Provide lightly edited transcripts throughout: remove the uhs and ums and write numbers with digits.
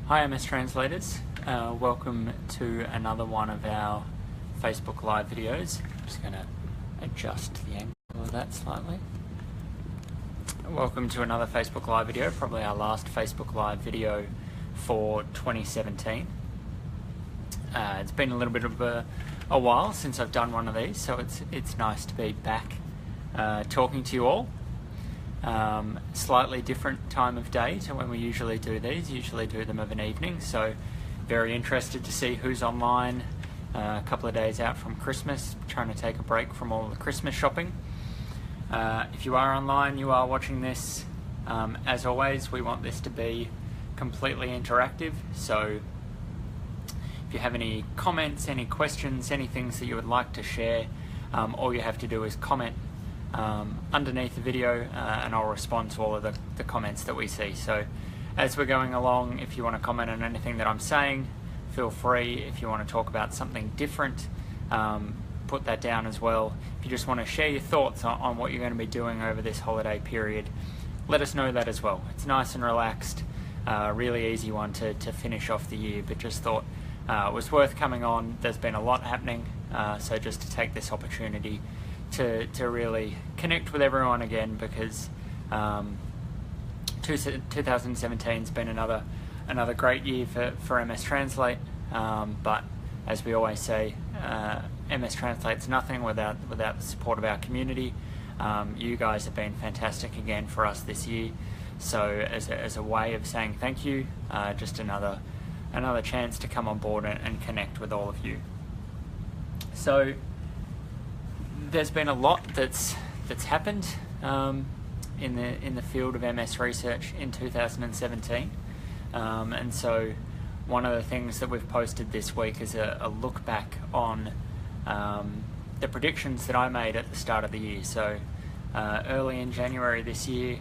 Hi MS Translators, welcome to another one of our Facebook Live videos. I'm just going to adjust the angle of that slightly. Welcome to another Facebook Live video, probably our last Facebook Live video for 2017. It's been a little bit of a while since I've done one of these, so it's nice to be back talking to you all. Slightly different time of day to when we usually do these, usually do them of an evening, so very interested to see who's online a couple of days out from Christmas, trying to take a break from all the Christmas shopping. If you are online, you are watching this, as always, we want this to be completely interactive, so if you have any comments, any questions, any things that you would like to share, all you have to do is comment underneath the video and I'll respond to all of the comments that we see. So as we're going along, if you want to comment on anything that I'm saying, feel free. If you want to talk about something different, put that down as well. If you just want to share your thoughts on what you're going to be doing over this holiday period, let us know that as well. It's nice and relaxed, really easy one to finish off the year, but just thought it was worth coming on. There's been a lot happening, so just to take this opportunity to really connect with everyone again, because 2017's been another great year for MStranslate, but as we always say, MStranslate's nothing without the support of our community. You guys have been fantastic again for us this year, so as a way of saying thank you, just another chance to come on board and connect with all of you. So there's been a lot that's happened in the field of MS research in 2017, and so one of the things that we've posted this week is a look back on the predictions that I made at the start of the year. So early in January this year,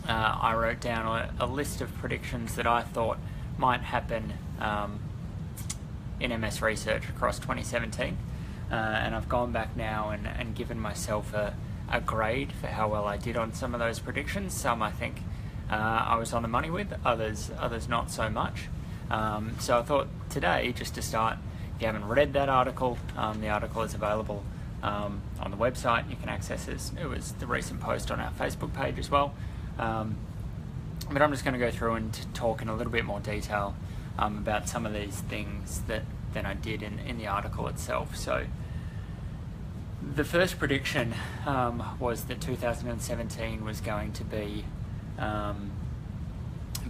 I wrote down a list of predictions that I thought might happen in MS research across 2017. And I've gone back now and given myself a grade for how well I did on some of those predictions. Some I think I was on the money with, others not so much. So I thought today, just to start, if you haven't read that article, the article is available on the website. You can access it. It was the recent post on our Facebook page as well. But I'm just going to go through and talk in a little bit more detail about some of these things than I did in the article itself. So the first prediction was that 2017 was going to be a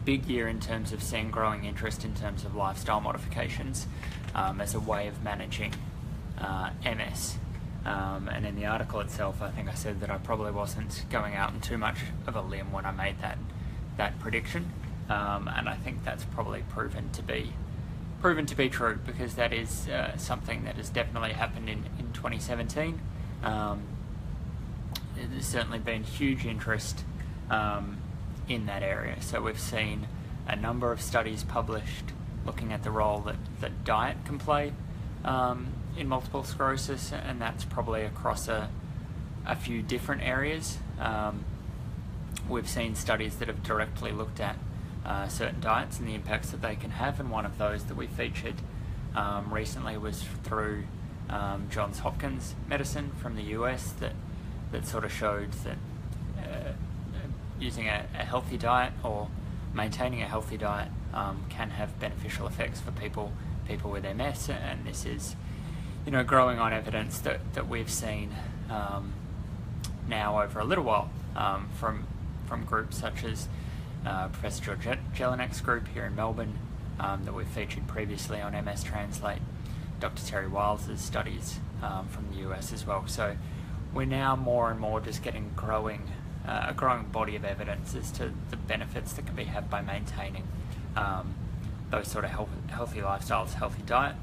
big year in terms of seeing growing interest in terms of lifestyle modifications as a way of managing MS. And in the article itself, I think I said that I probably wasn't going out on too much of a limb when I made that prediction, and I think that's probably proven to be true, because that is something that has definitely happened in 2017. There's certainly been huge interest in that area. So we've seen a number of studies published looking at the role that diet can play in multiple sclerosis, and that's probably across a few different areas. We've seen studies that have directly looked at certain diets and the impacts that they can have, and one of those that we featured recently was through Johns Hopkins medicine from the US that sort of showed that using a healthy diet or maintaining a healthy diet can have beneficial effects for people with MS, and this is growing on evidence that we've seen now over a little while from groups such as Professor George Jelinek's group here in Melbourne that we've featured previously on MStranslate, Dr. Terry Wiles's studies from the US as well. So we're now more and more just getting a growing body of evidence as to the benefits that can be had by maintaining those sort of healthy lifestyles, healthy diet.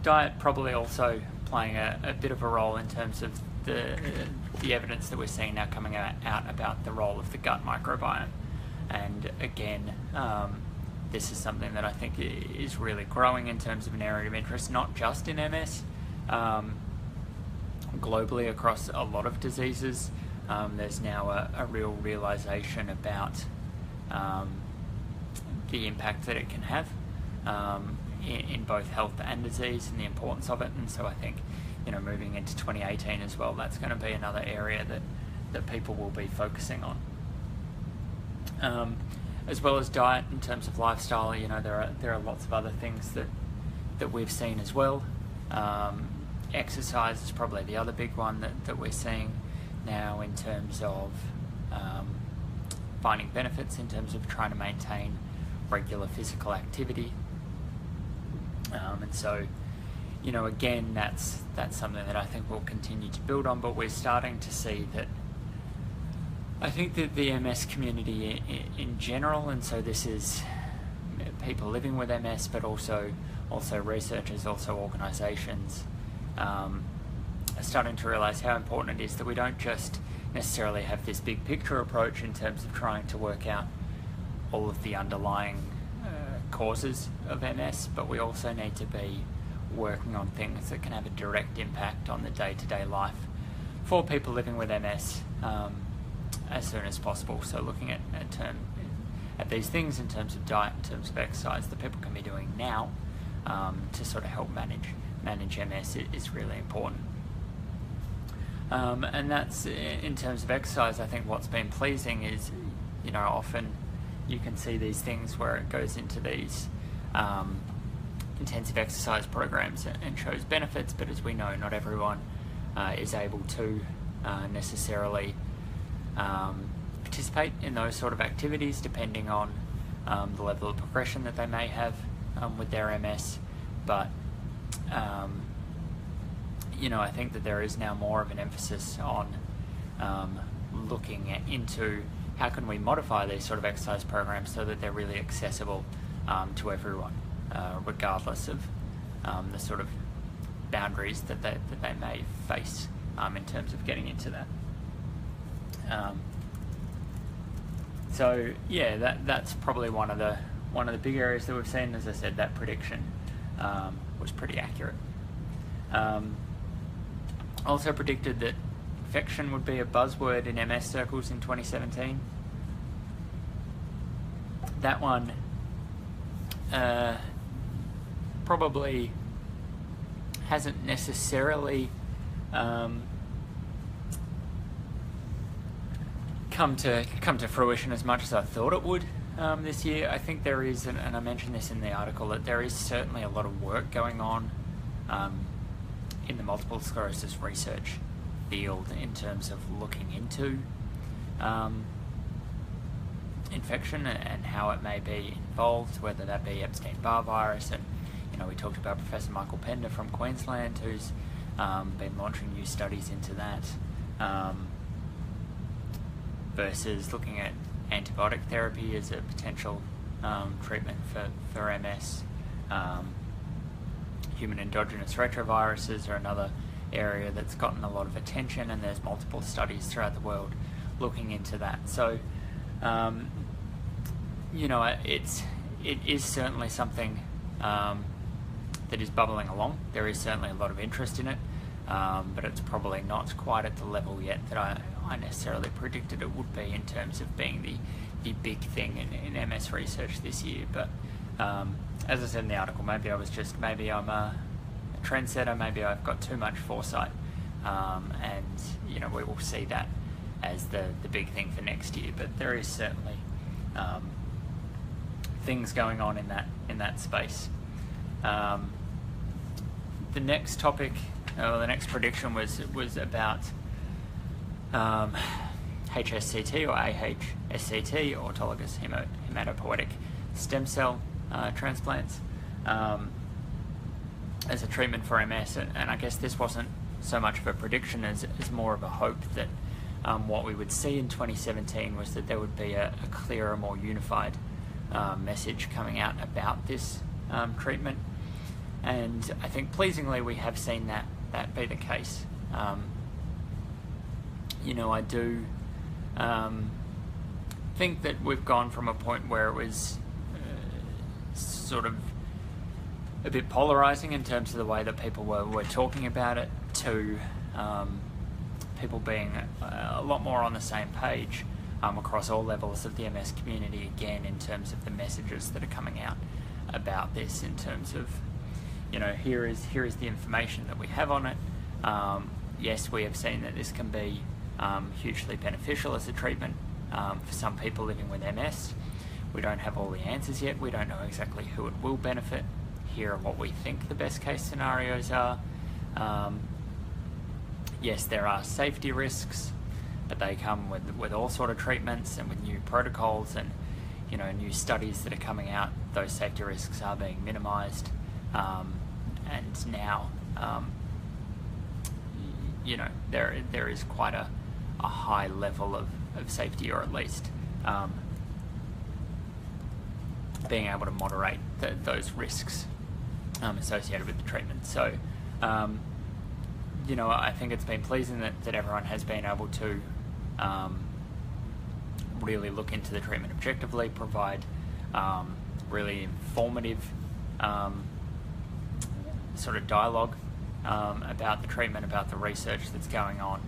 Diet probably also playing a bit of a role in terms of the evidence that we're seeing now coming out about the role of the gut microbiome. And again, this is something that I think is really growing in terms of an area of interest, not just in MS, globally across a lot of diseases. There's now a real realization about the impact that it can have in both health and disease, and the importance of it. And so I think, moving into 2018 as well, that's going to be another area that people will be focusing on. As well as diet, in terms of lifestyle, there are lots of other things that we've seen as well. Exercise is probably the other big one that we're seeing now, in terms of finding benefits in terms of trying to maintain regular physical activity. And so, again, that's something that I think we'll continue to build on, but we're starting to see that I think that the MS community in general, and so this is people living with MS, but also researchers, also organisations, are starting to realise how important it is that we don't just necessarily have this big picture approach in terms of trying to work out all of the underlying causes of MS, but we also need to be working on things that can have a direct impact on the day-to-day life for people living with MS as soon as possible. So looking at these things in terms of diet, in terms of exercise that people can be doing now to sort of help manage MS is really important. And that's, in terms of exercise, I think what's been pleasing is, often you can see these things where it goes into these intensive exercise programs and shows benefits, but as we know, not everyone is able to necessarily participate in those sort of activities, depending on the level of progression that they may have with their MS. But I think that there is now more of an emphasis on looking into how can we modify these sort of exercise programs so that they're really accessible to everyone, regardless of the sort of boundaries that they may face in terms of getting into that. So yeah, that's probably one of the big areas that we've seen. As I said, that prediction was pretty accurate. Also predicted that infection would be a buzzword in MS circles in 2017. That one probably hasn't necessarily come to fruition as much as I thought it would this year. I think there is, and I mentioned this in the article, that there is certainly a lot of work going on in the multiple sclerosis research field in terms of looking into infection and how it may be involved, whether that be Epstein-Barr virus. And we talked about Professor Michael Pender from Queensland, who's been launching new studies into that, versus looking at antibiotic therapy as a potential treatment for MS. Human endogenous retroviruses are another area that's gotten a lot of attention, and there's multiple studies throughout the world looking into that. So, it is certainly something that is bubbling along. There is certainly a lot of interest in it, but it's probably not quite at the level yet that I necessarily predicted it would be in terms of being the big thing in MS research this year. But as I said in the article, maybe I'm a trendsetter, maybe I've got too much foresight, and we will see that as the big thing for next year. But there is certainly things going on in that space. The next topic, or the next prediction was about HSCT or AHSCT, autologous hematopoietic stem cell transplants, as a treatment for MS. And I guess this wasn't so much of a prediction as more of a hope that what we would see in 2017 was that there would be a clearer, more unified message coming out about this treatment. And I think pleasingly we have seen that be the case. I do think that we've gone from a point where it was sort of a bit polarizing in terms of the way that people were talking about it, to people being a lot more on the same page across all levels of the MS community, again, in terms of the messages that are coming out about this, in terms of, here is the information that we have on it. Yes, we have seen that this can be hugely beneficial as a treatment for some people living with MS. We don't have all the answers yet. We don't know exactly who it will benefit. Here are what we think the best case scenarios are. Yes, there are safety risks, but they come with all sort of treatments and with new protocols and new studies that are coming out. Those safety risks are being minimised, and now there is quite a high level of safety, or at least being able to moderate those risks associated with the treatment. So I think it's been pleasing that everyone has been able to really look into the treatment objectively, provide really informative sort of dialogue about the treatment, about the research that's going on,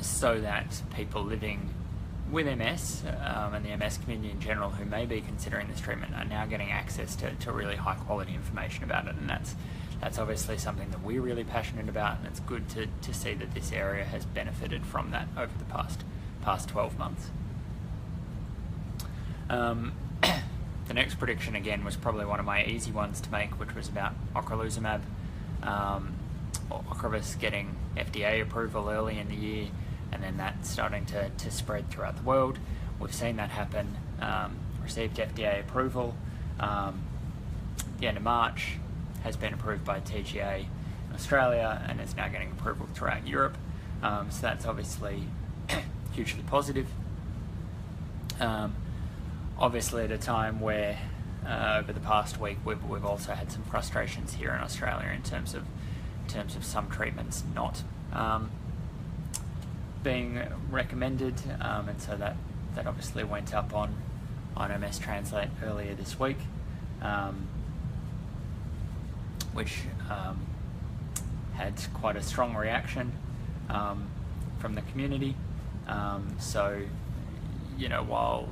so that people living with MS and the MS community in general who may be considering this treatment are now getting access to really high quality information about it. And that's obviously something that we're really passionate about, and it's good to see that this area has benefited from that over the past 12 months. The next prediction, again, was probably one of my easy ones to make, which was about ocrelizumab, Ocrevus getting FDA approval early in the year, and then that starting to spread throughout the world. We've seen that happen, received FDA approval the end of March, has been approved by TGA in Australia, and is now getting approval throughout Europe. So that's obviously hugely positive. Obviously, at a time where over the past week we've also had some frustrations here in Australia in terms of some treatments not being recommended, and so that obviously went up on MStranslate earlier this week, which had quite a strong reaction from the community. So while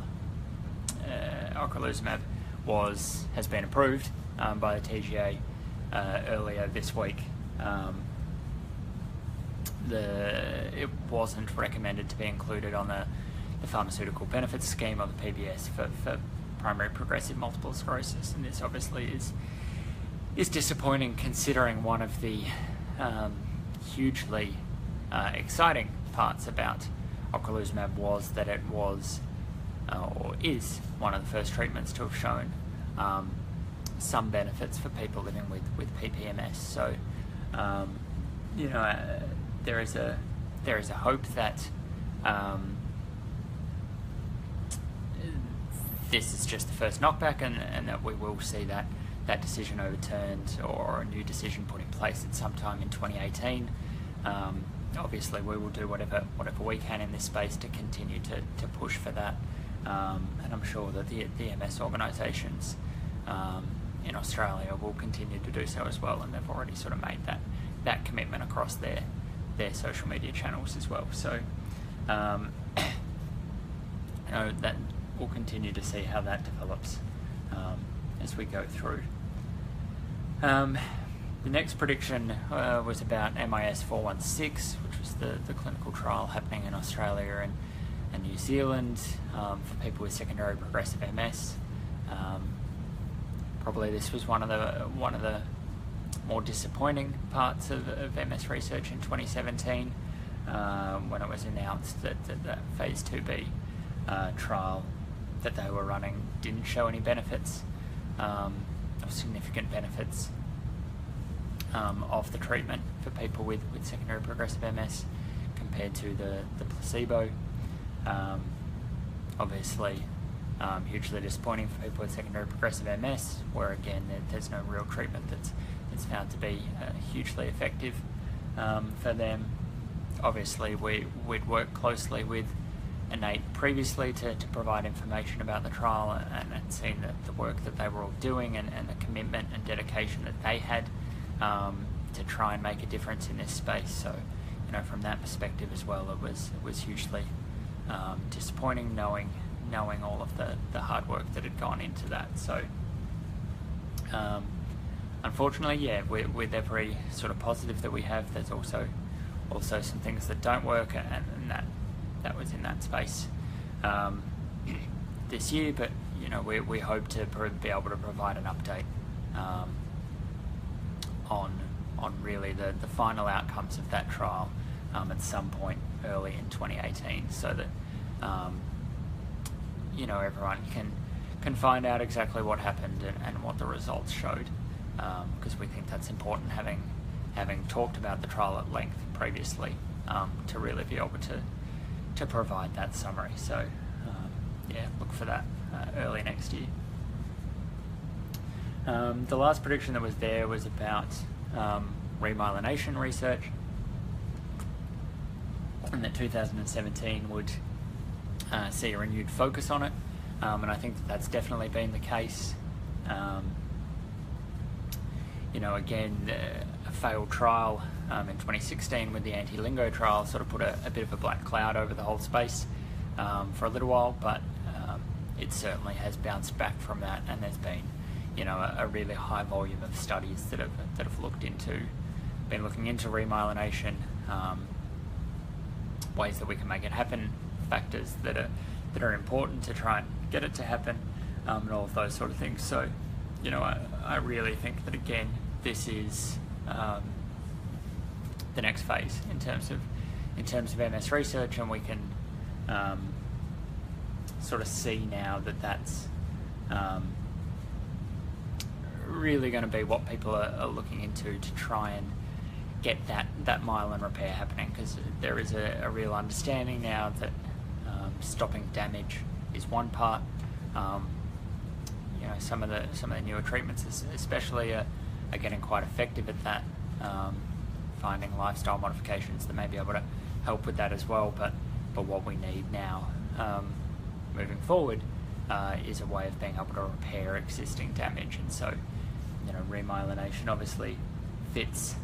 ocrelizumab has been approved by the TGA earlier this week, it wasn't recommended to be included on the pharmaceutical benefits scheme or the PBS for primary progressive multiple sclerosis, and this obviously is disappointing, considering one of the hugely exciting parts about ocrelizumab was that it was or is one of the first treatments to have shown some benefits for people living with PPMS. So there is a hope that this is just the first knockback, and that we will see that decision overturned or a new decision put in place at some time in 2018. Obviously, we will do whatever we can in this space to continue to push for that, and I'm sure that the MS organisations in Australia will continue to do so as well, and they've already sort of made that commitment across their social media channels as well. So that we'll continue to see how that develops as we go through. The next prediction was about MIS 416, which was the clinical trial happening in Australia and New Zealand for people with secondary progressive MS. Probably this was one of the more disappointing parts of MS research in 2017, when it was announced that phase 2B trial that they were running didn't show any benefits, or significant benefits of the treatment for people with secondary progressive MS compared to the placebo. Obviously, hugely disappointing for people with secondary progressive MS, where again there's no real treatment that's found to be hugely effective for them. Obviously, we'd worked closely with Innate previously to provide information about the trial, and had seen the work that they were all doing and the commitment and dedication that they had to try and make a difference in this space. So, from that perspective as well, it was hugely disappointing knowing all of the hard work that had gone into that. So unfortunately, yeah, with every sort of positive that we have, there's also some things that don't work, and that was in that space this year. But we hope to be able to provide an update on really the final outcomes of that trial at some point early in 2018, so that everyone can find out exactly what happened and what the results showed, because we think that's important, having talked about the trial at length previously, to really be able to provide that summary. So yeah, look for that early next year. The last prediction that was there was about remyelination research, and that 2017 would see a renewed focus on it, and I think that's definitely been the case. Again, a failed trial in 2016 with the anti-lingo trial sort of put a bit of a black cloud over the whole space for a little while, but it certainly has bounced back from that, and there's been a really high volume of studies that have been looking into remyelination, ways that we can make it happen, factors that are important to try and get it to happen, and all of those sort of things. So I really think that, again, this is the next phase in terms of MS research, and we can sort of see now that that's really going to be what people are looking into to try and get that myelin repair happening, because there is a real understanding now that stopping damage is one part. Some of the newer treatments especially are getting quite effective at that, finding lifestyle modifications that may be able to help with that as well. But what we need now, moving forward, is a way of being able to repair existing damage. And so remyelination obviously fits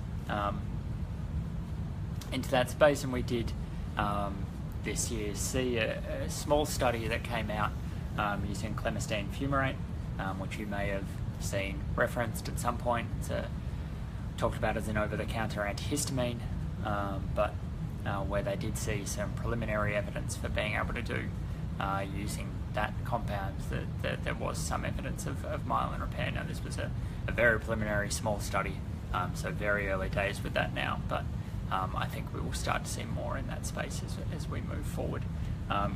into that space, and we did this year see a small study that came out using clemastine fumarate, which you may have seen referenced at some point. It's talked about as an over-the-counter antihistamine, but where they did see some preliminary evidence for being able to do using that compound, that there was some evidence of myelin repair. Now, this was a very preliminary small study, so very early days with that now, but I think we will start to see more in that space as we move forward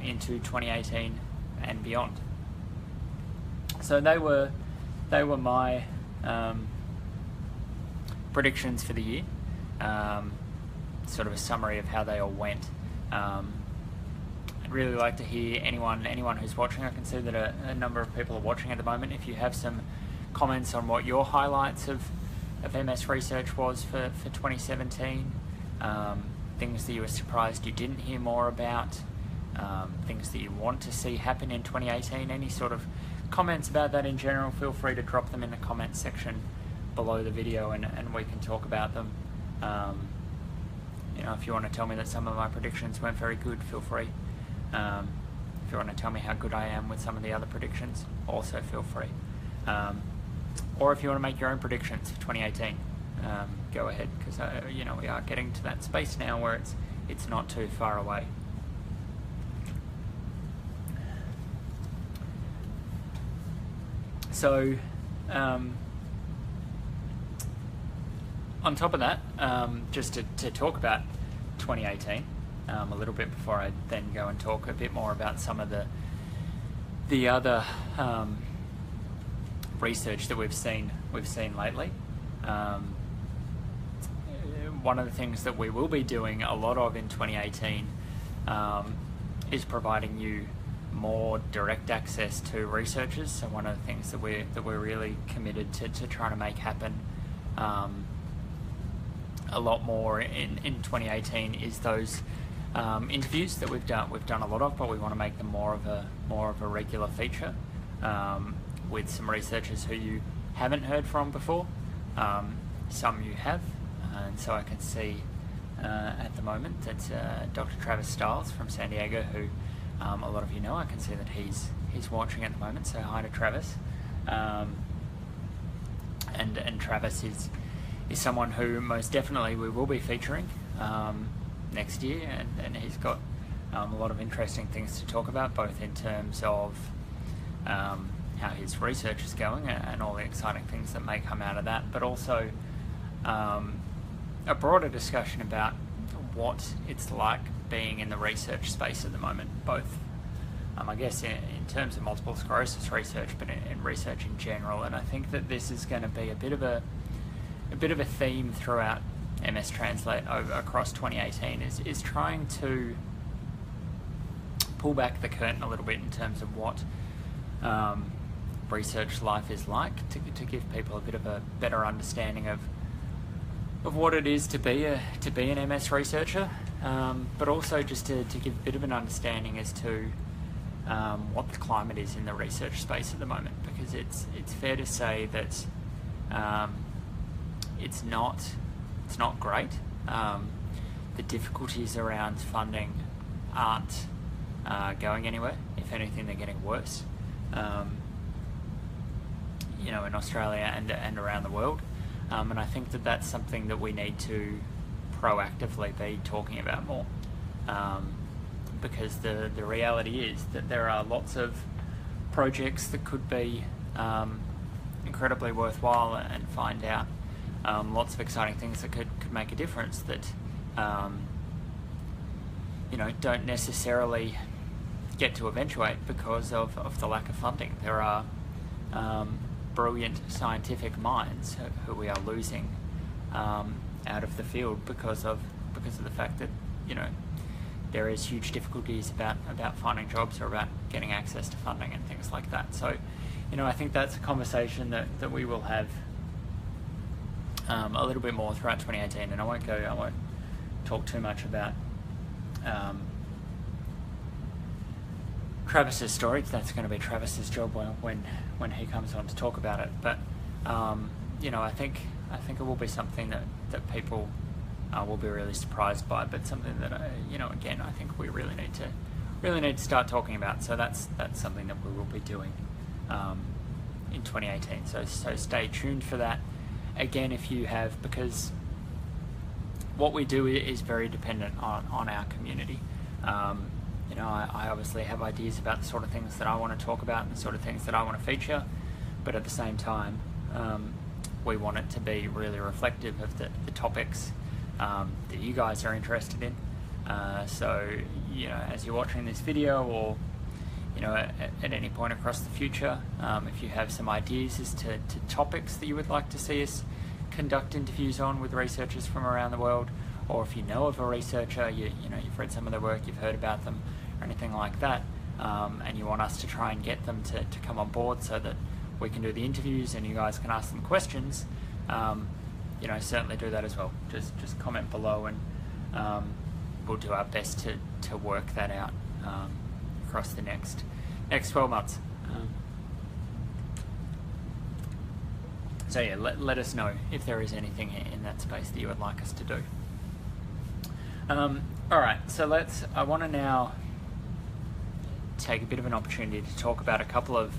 into 2018 and beyond. So they were my predictions for the year, sort of a summary of how they all went. I'd really like to hear anyone who's watching. I can see that a number of people are watching at the moment. If you have some comments on what your highlights of MS research was for 2017, things that you were surprised you didn't hear more about, things that you want to see happen in 2018, any sort of comments about that in general, feel free to drop them in the comments section below the video, and we can talk about them. If you want to tell me that some of my predictions weren't very good, feel free. If you want to tell me how good I am with some of the other predictions, also feel free. Or if you want to make your own predictions for 2018, go ahead, because we are getting to that space now where it's not too far away. So on top of that, just to talk about 2018 a little bit before I then go and talk a bit more about some of the other research that we've seen lately. One of the things that we will be doing a lot of in 2018 is providing you more direct access to researchers. So one of the things that we're really committed to trying to make happen a lot more in 2018 is those interviews that we've done a lot of, but we want to make them more of a regular feature with some researchers who you haven't heard from before. Some you have, and so I can see at the moment. That's Dr. Travis Stiles from San Diego, who a lot of you know. I can see that he's watching at the moment, so hi to Travis. And Travis is someone who most definitely we will be featuring next year, and he's got a lot of interesting things to talk about, both in terms of how his research is going and all the exciting things that may come out of that, but also a broader discussion about what it's like being in the research space at the moment, both I guess in terms of multiple sclerosis research, but in research in general. And I think that this is going to be a bit of a theme throughout MStranslate across 2018 is trying to pull back the curtain a little bit in terms of what research life is like, to give people a bit of a better understanding of what it is to be an MS researcher, but also just to give a bit of an understanding as to what the climate is in the research space at the moment, because it's fair to say that it's not great. The difficulties around funding aren't going anywhere. If anything, they're getting worse. In Australia and around the world, and I think that that's something that we need to proactively be talking about more. Because the reality is that there are lots of projects that could be incredibly worthwhile and find out lots of exciting things that could make a difference that don't necessarily get to eventuate because of the lack of funding. There are brilliant scientific minds who we are losing out of the field because of the fact that there is huge difficulties about finding jobs or about getting access to funding and things like that. So, I think that's a conversation that we will have a little bit more throughout 2018. And I won't talk too much about Travis's story. That's going to be Travis's job when he comes on to talk about it. But I think it will be something that people will be really surprised by, but something that again, I think we really need to start talking about. So that's something that we will be doing in 2018. So stay tuned for that. Again, if you have, because what we do is very dependent on our community. I obviously have ideas about the sort of things that I want to talk about and the sort of things that I want to feature, but at the same time, we want it to be really reflective of the topics that you guys are interested in. So, as you're watching this video, or at any point across the future, if you have some ideas as to topics that you would like to see us conduct interviews on with researchers from around the world, or if you know of a researcher, you've read some of their work, you've heard about them, or anything like that, and you want us to try and get them to come on board so that we can do the interviews and you guys can ask them questions, certainly do that as well. Just comment below, and we'll do our best to work that out across the next 12 months. So yeah, let us know if there is anything in that space that you would like us to do. Alright, so I want to now take a bit of an opportunity to talk about a couple of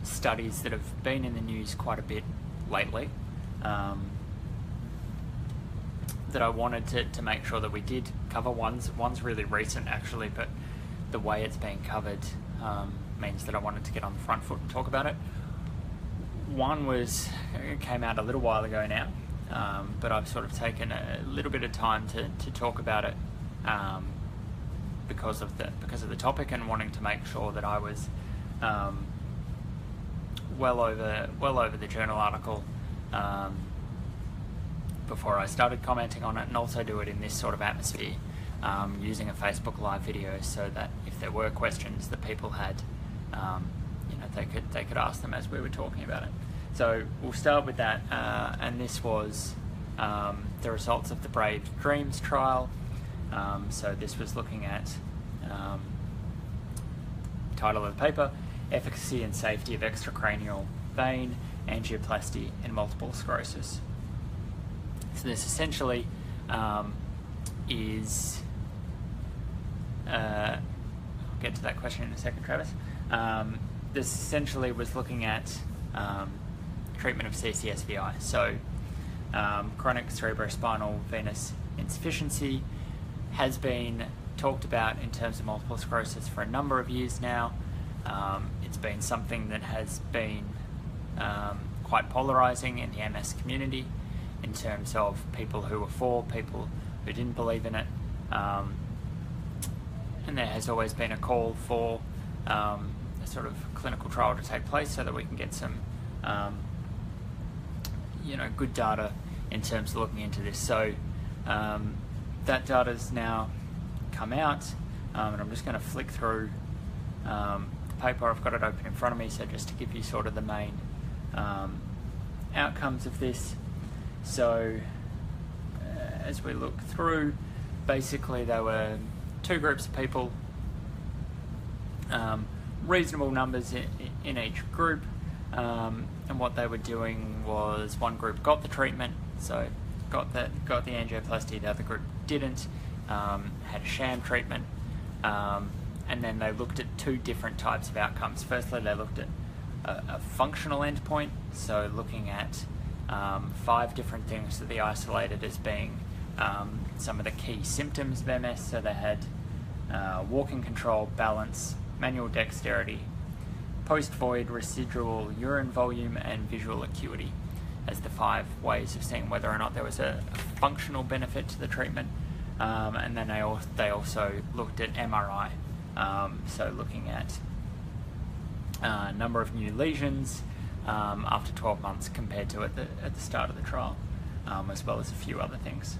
studies that have been in the news quite a bit lately, that I wanted to make sure that we did cover. One's really recent actually, but the way it's being covered means that I wanted to get on the front foot and talk about it. One came out a little while ago now, but I've sort of taken a little bit of time to talk about it because of the topic, and wanting to make sure that I was well over the journal article before I started commenting on it, and also do it in this sort of atmosphere, using a Facebook Live video, so that if there were questions that people had, they could ask them as we were talking about it. So we'll start with that, and this was the results of the Brave Dreams trial. So this was looking at title of the paper: Efficacy and Safety of Extracranial Vein Angioplasty in Multiple Sclerosis. So this essentially is, I'll get to that question in a second, Travis. This essentially was looking at treatment of CCSVI, so chronic cerebrospinal venous insufficiency has been talked about in terms of multiple sclerosis for a number of years now. It's been something that has been quite polarizing in the MS community in terms of people who were for, people who didn't believe in it, and there has always been a call for a sort of clinical trial to take place so that we can get some good data in terms of looking into this. So that data's now come out, and I'm just going to flick through the paper. I've got it open in front of me, so just to give you sort of the main outcomes of this. So as we look through, basically there were two groups of people, reasonable numbers in each group, and what they were doing was one group got the treatment, so got the angioplasty, the other group didn't, had a sham treatment, and then they looked at two different types of outcomes. Firstly, they looked at a functional endpoint, so looking at 5 different things that they isolated as being some of the key symptoms of MS. So they had walking control, balance, manual dexterity, post-void residual urine volume, and visual acuity as the 5 ways of seeing whether or not there was a functional benefit to the treatment. And then they also looked at MRI, so looking at number of new lesions after 12 months compared to at the start of the trial, as well as a few other things.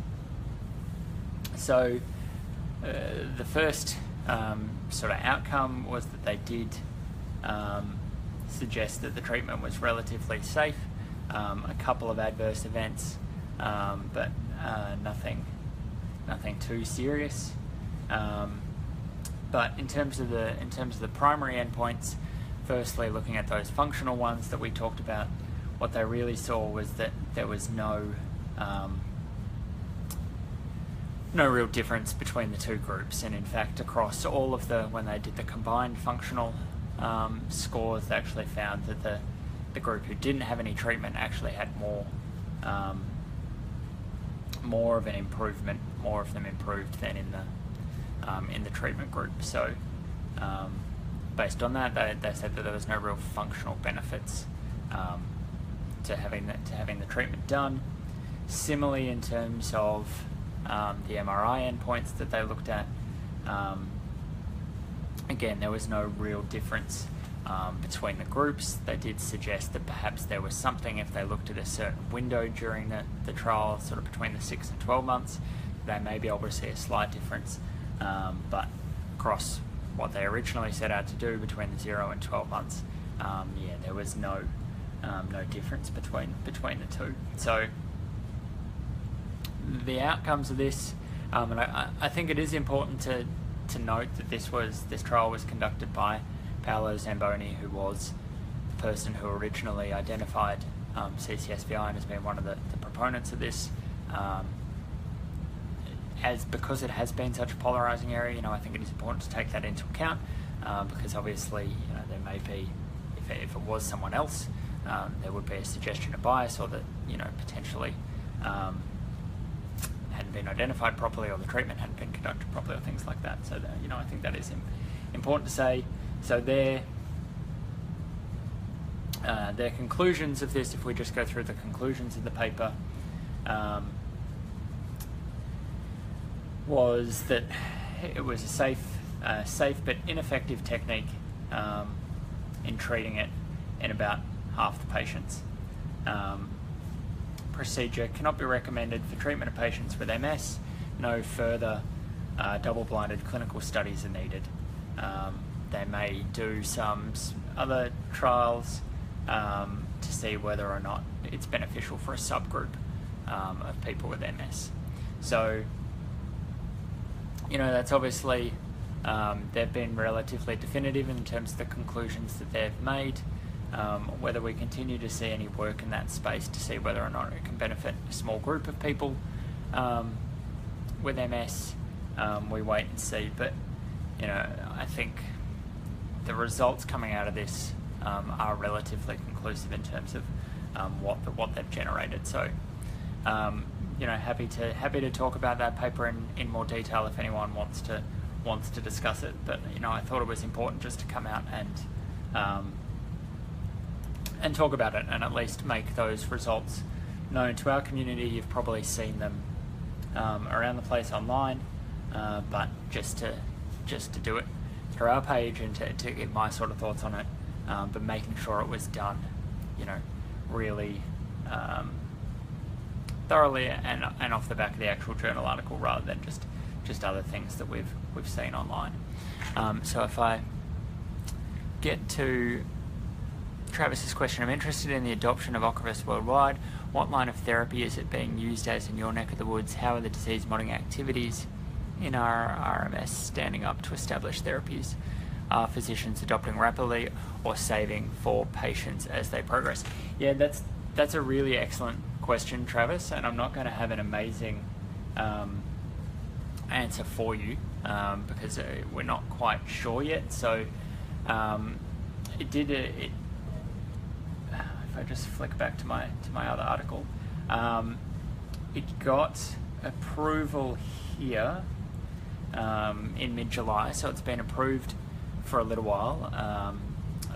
So the first sort of outcome was that they did suggest that the treatment was relatively safe. A couple of adverse events, but nothing too serious. But in terms of the primary endpoints, firstly looking at those functional ones that we talked about, what they really saw was that there was no real difference between the two groups, and in fact across all of when they did the combined functional scores, they actually found that the group who didn't have any treatment actually had more of an improvement, more of them improved than in the treatment group. So based on that, they said that there was no real functional benefits to having the treatment done. Similarly, in terms of the MRI endpoints that they looked at, again, there was no real difference between the groups. They did suggest that perhaps there was something if they looked at a certain window during the trial, sort of between the 6 and 12 months, they may be able to see a slight difference, but across what they originally set out to do between the 0 and 12 months, there was no difference between the two. So the outcomes of this, and I think it is important to note that this trial was conducted by Paolo Zamboni, who was the person who originally identified CCSVI and has been one of the proponents of this. Because it has been such a polarizing area, I think it is important to take that into account, because obviously, there may be, if it was someone else, there would be a suggestion of bias, or that, potentially hadn't been identified properly, or the treatment hadn't been conducted properly, or things like that. So, I think that is important to say. So their conclusions of this, if we just go through the conclusions of the paper, was that it was a safe but ineffective technique in treating it in about half the patients. Procedure cannot be recommended for treatment of patients with MS. No further double-blinded clinical studies are needed. They may do some other trials to see whether or not it's beneficial for a subgroup of people with MS. So, that's obviously, they've been relatively definitive in terms of the conclusions that they've made. whether we continue to see any work in that space to see whether or not it can benefit a small group of people with MS, we wait and see. But I think the results coming out of this are relatively conclusive in terms of what they've generated. So happy to talk about that paper in more detail if anyone wants to discuss it. But I thought it was important just to come out and talk about it, and at least make those results known to our community. You've probably seen them around the place online, but just to do it through our page and to get my sort of thoughts on it, but making sure it was done, really thoroughly and off the back of the actual journal article, rather than just other things that we've seen online. So if I get to Travis's question, I'm interested in the adoption of Ocrevus worldwide. What line of therapy is it being used as in your neck of the woods? How are the disease-modifying activities in our RMS standing up to established therapies? Are physicians adopting rapidly or saving for patients as they progress? Yeah, that's a really excellent question, Travis, and I'm not going to have an amazing answer for you because we're not quite sure yet. So if I just flick back to my other article, it got approval here in mid-July, so it's been approved for a little while. I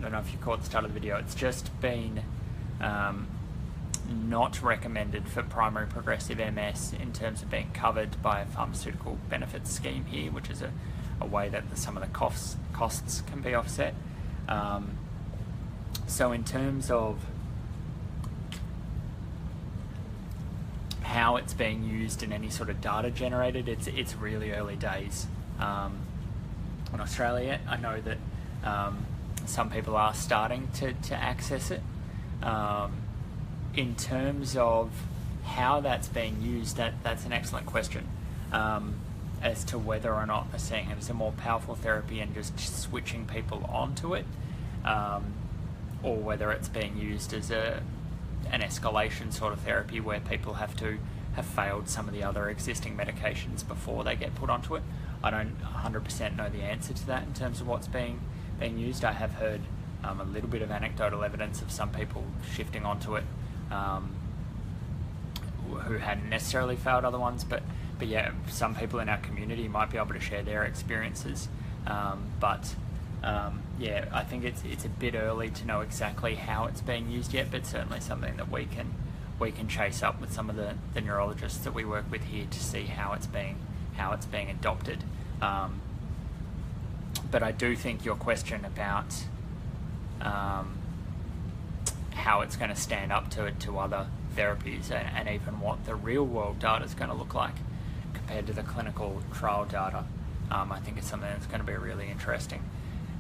don't know if you caught the start of the video. It's just been not recommended for primary progressive MS in terms of being covered by a pharmaceutical benefits scheme here, which is a way that some of the costs can be offset. So in terms of how it's being used and any sort of data generated, it's really early days in Australia. I know that some people are starting to access it. In terms of how that's being used, that's an excellent question as to whether or not they're seeing it as a more powerful therapy and just switching people onto it, or whether it's being used as an escalation sort of therapy where people have failed some of the other existing medications before they get put onto it. I don't 100% know the answer to that in terms of what's being used. I have heard a little bit of anecdotal evidence of some people shifting onto it who hadn't necessarily failed other ones, but yeah, some people in our community might be able to share their experiences. Yeah, I think it's a bit early to know exactly how it's being used yet, but certainly something that we can chase up with some of the neurologists that we work with here to see how it's being adopted. But I do think your question about how it's going to stand up to other therapies and even what the real world data is going to look like compared to the clinical trial data, I think it's something that's going to be really interesting,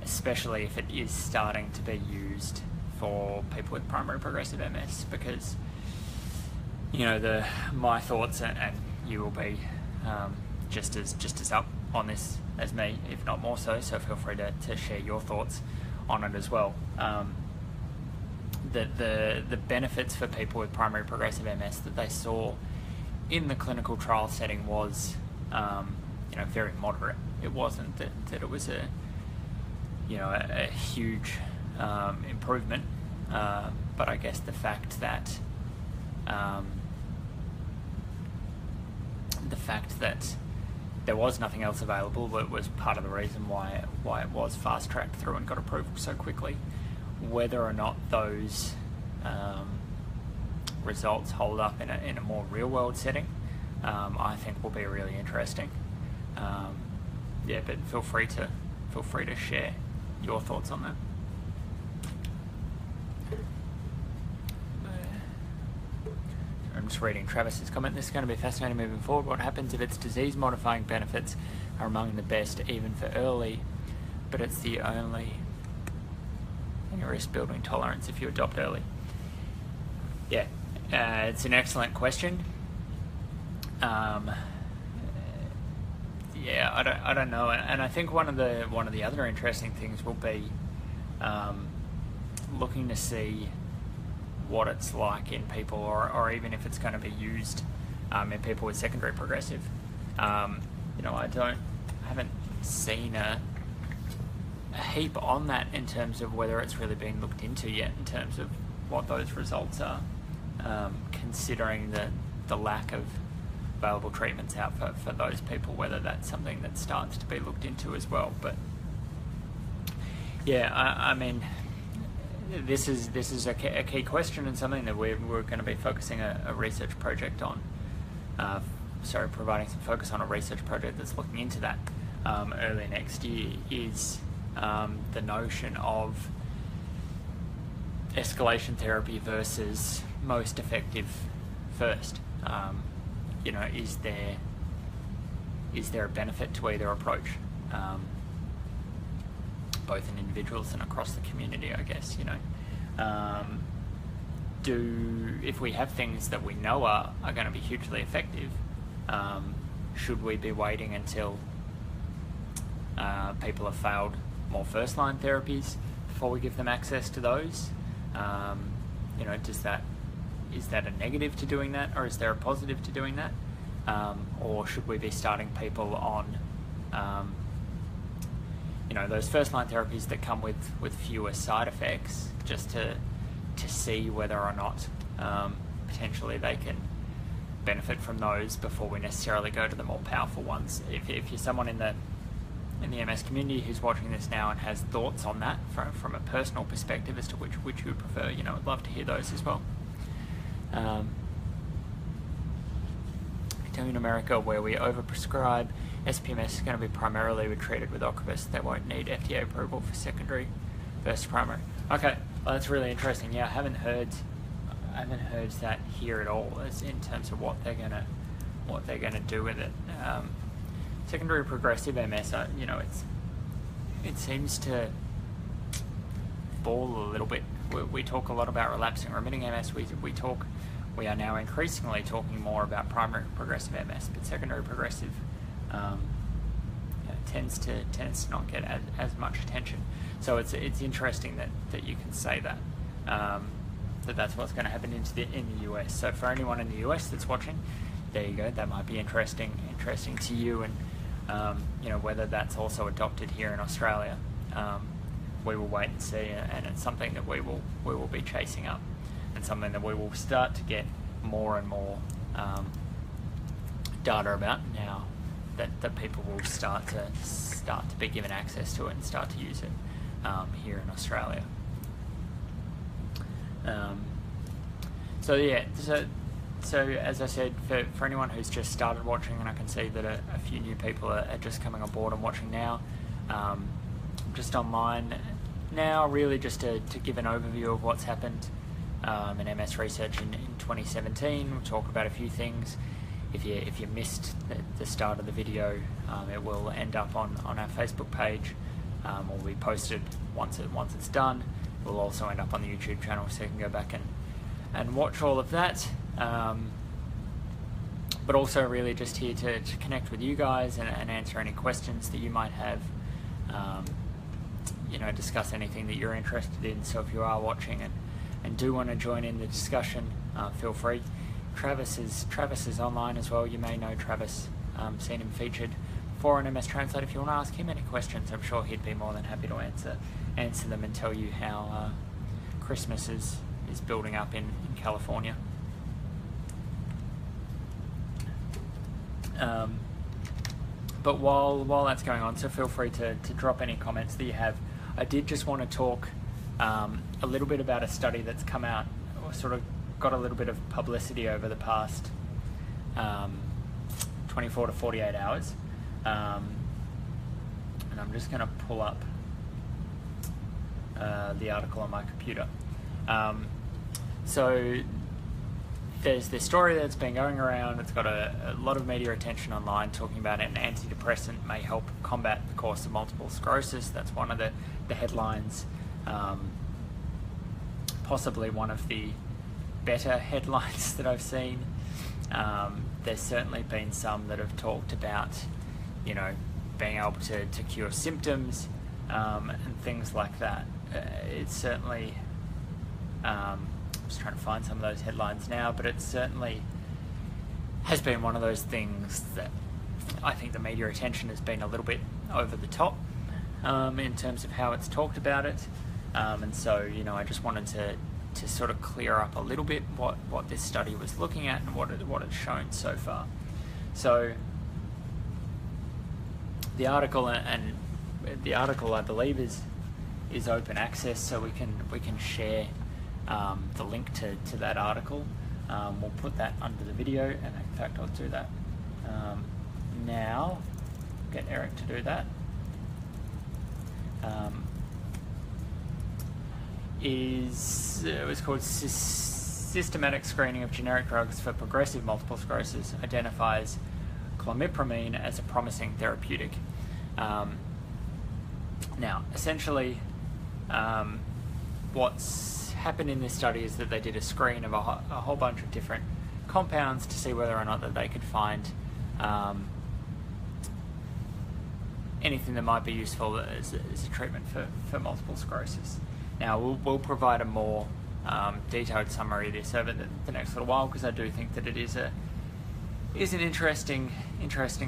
especially if it is starting to be used for people with primary progressive MS, because my thoughts, and you will be just as up on this as me, if not more so feel free to share your thoughts on it as well. The benefits for people with primary progressive MS that they saw in the clinical trial setting was very moderate. It wasn't that it was a huge improvement, but I guess the fact that there was nothing else available was part of the reason why it was fast-tracked through and got approval so quickly. Whether or not those results hold up in a more real-world setting, I think will be really interesting. But feel free to share your thoughts on that. I'm just reading Travis's comment. This is going to be fascinating moving forward. What happens if its disease-modifying benefits are among the best, even for early, but it's the only risk building tolerance if you adopt early? Yeah, it's an excellent question. I don't know, and I think one of the other interesting things will be looking to see what it's like in people, or even if it's going to be used in people with secondary progressive. You know, I haven't seen a heap on that in terms of whether it's really been looked into yet in terms of what those results are, considering the lack of available treatments out for those people, whether that's something that starts to be looked into as well. But yeah, I mean, this is a key question, and something that we're going to be focusing a research project on. Providing some focus on a research project that's looking into that early next year, is the notion of escalation therapy versus most effective first. You know, is there a benefit to either approach, both in individuals and across the community, I guess, you know. If we have things that we know are going to be hugely effective, should we be waiting until people have failed more first-line therapies before we give them access to those? You know, is that a negative to doing that, or is there a positive to doing that? Or should we be starting people on you know, those first-line therapies that come with fewer side effects, just to see whether or not potentially they can benefit from those before we necessarily go to the more powerful ones? If you're someone in the MS community who's watching this now and has thoughts on that from a personal perspective as to which you would prefer, you know, I'd love to hear those as well. In America, where we overprescribe, SPMS is going to be primarily treated with Ocrevus. They won't need FDA approval for secondary versus primary. Okay, well, that's really interesting. Yeah, I haven't heard that here at all, as in terms of what they're gonna do with it. Secondary progressive MS, you know, it seems to fall a little bit. We talk a lot about relapsing remitting MS. We are now increasingly talking more about primary progressive MS, but secondary progressive tends to not get as much attention. So it's interesting that you can say that. That's what's going to happen in the US. So for anyone in the US that's watching, there you go. That might be interesting to you, and you know, whether that's also adopted here in Australia, we will wait and see. And it's something that we will be chasing up, and something that we will start to get more and more data about now that people will start to be given access to it and start to use it here in Australia. So as I said, for anyone who's just started watching, and I can see that a few new people are just coming on board and watching now, just online now, really just to give an overview of what's happened in MS research in 2017. We'll talk about a few things. If you missed the start of the video, it will end up on our Facebook page, or be posted once it's done. It will also end up on the YouTube channel, so you can go back and watch all of that. But also really just here to connect with you guys and answer any questions that you might have. You know, discuss anything that you're interested in. So if you are watching and do want to join in the discussion, feel free. Travis is online as well. You may know Travis, seen him featured for an MStranslate. If you want to ask him any questions, I'm sure he'd be more than happy to answer them and tell you how Christmas is building up in California. But while that's going on, so feel free to drop any comments that you have. I did just want to talk a little bit about a study that's come out, or sort of got a little bit of publicity over the past 24 to 48 hours. And I'm just going to pull up the article on my computer. So there's this story that's been going around. It's got a lot of media attention online, talking about an antidepressant may help combat the course of multiple sclerosis. That's one of the headlines. Possibly one of the better headlines that I've seen. There's certainly been some that have talked about, you know, being able to cure symptoms and things like that. It's certainly just trying to find some of those headlines now, but it certainly has been one of those things that I think the media attention has been a little bit over the top in terms of how it's talked about it, and so I just wanted to sort of clear up a little bit what this study was looking at and what it's shown so far. So the article I believe is open access, so we can share the link to that article. We'll put that under the video, and in fact I'll do that now. Get Eric to do that. It was called Systematic Screening of Generic Drugs for Progressive Multiple Sclerosis Identifies Clomipramine as a Promising Therapeutic. Now, essentially, what's happened in this study is that they did a screen of a whole bunch of different compounds to see whether or not that they could find anything that might be useful as a treatment for multiple sclerosis. Now, we'll provide a more detailed summary of this over the next little while, because I do think that it is an interesting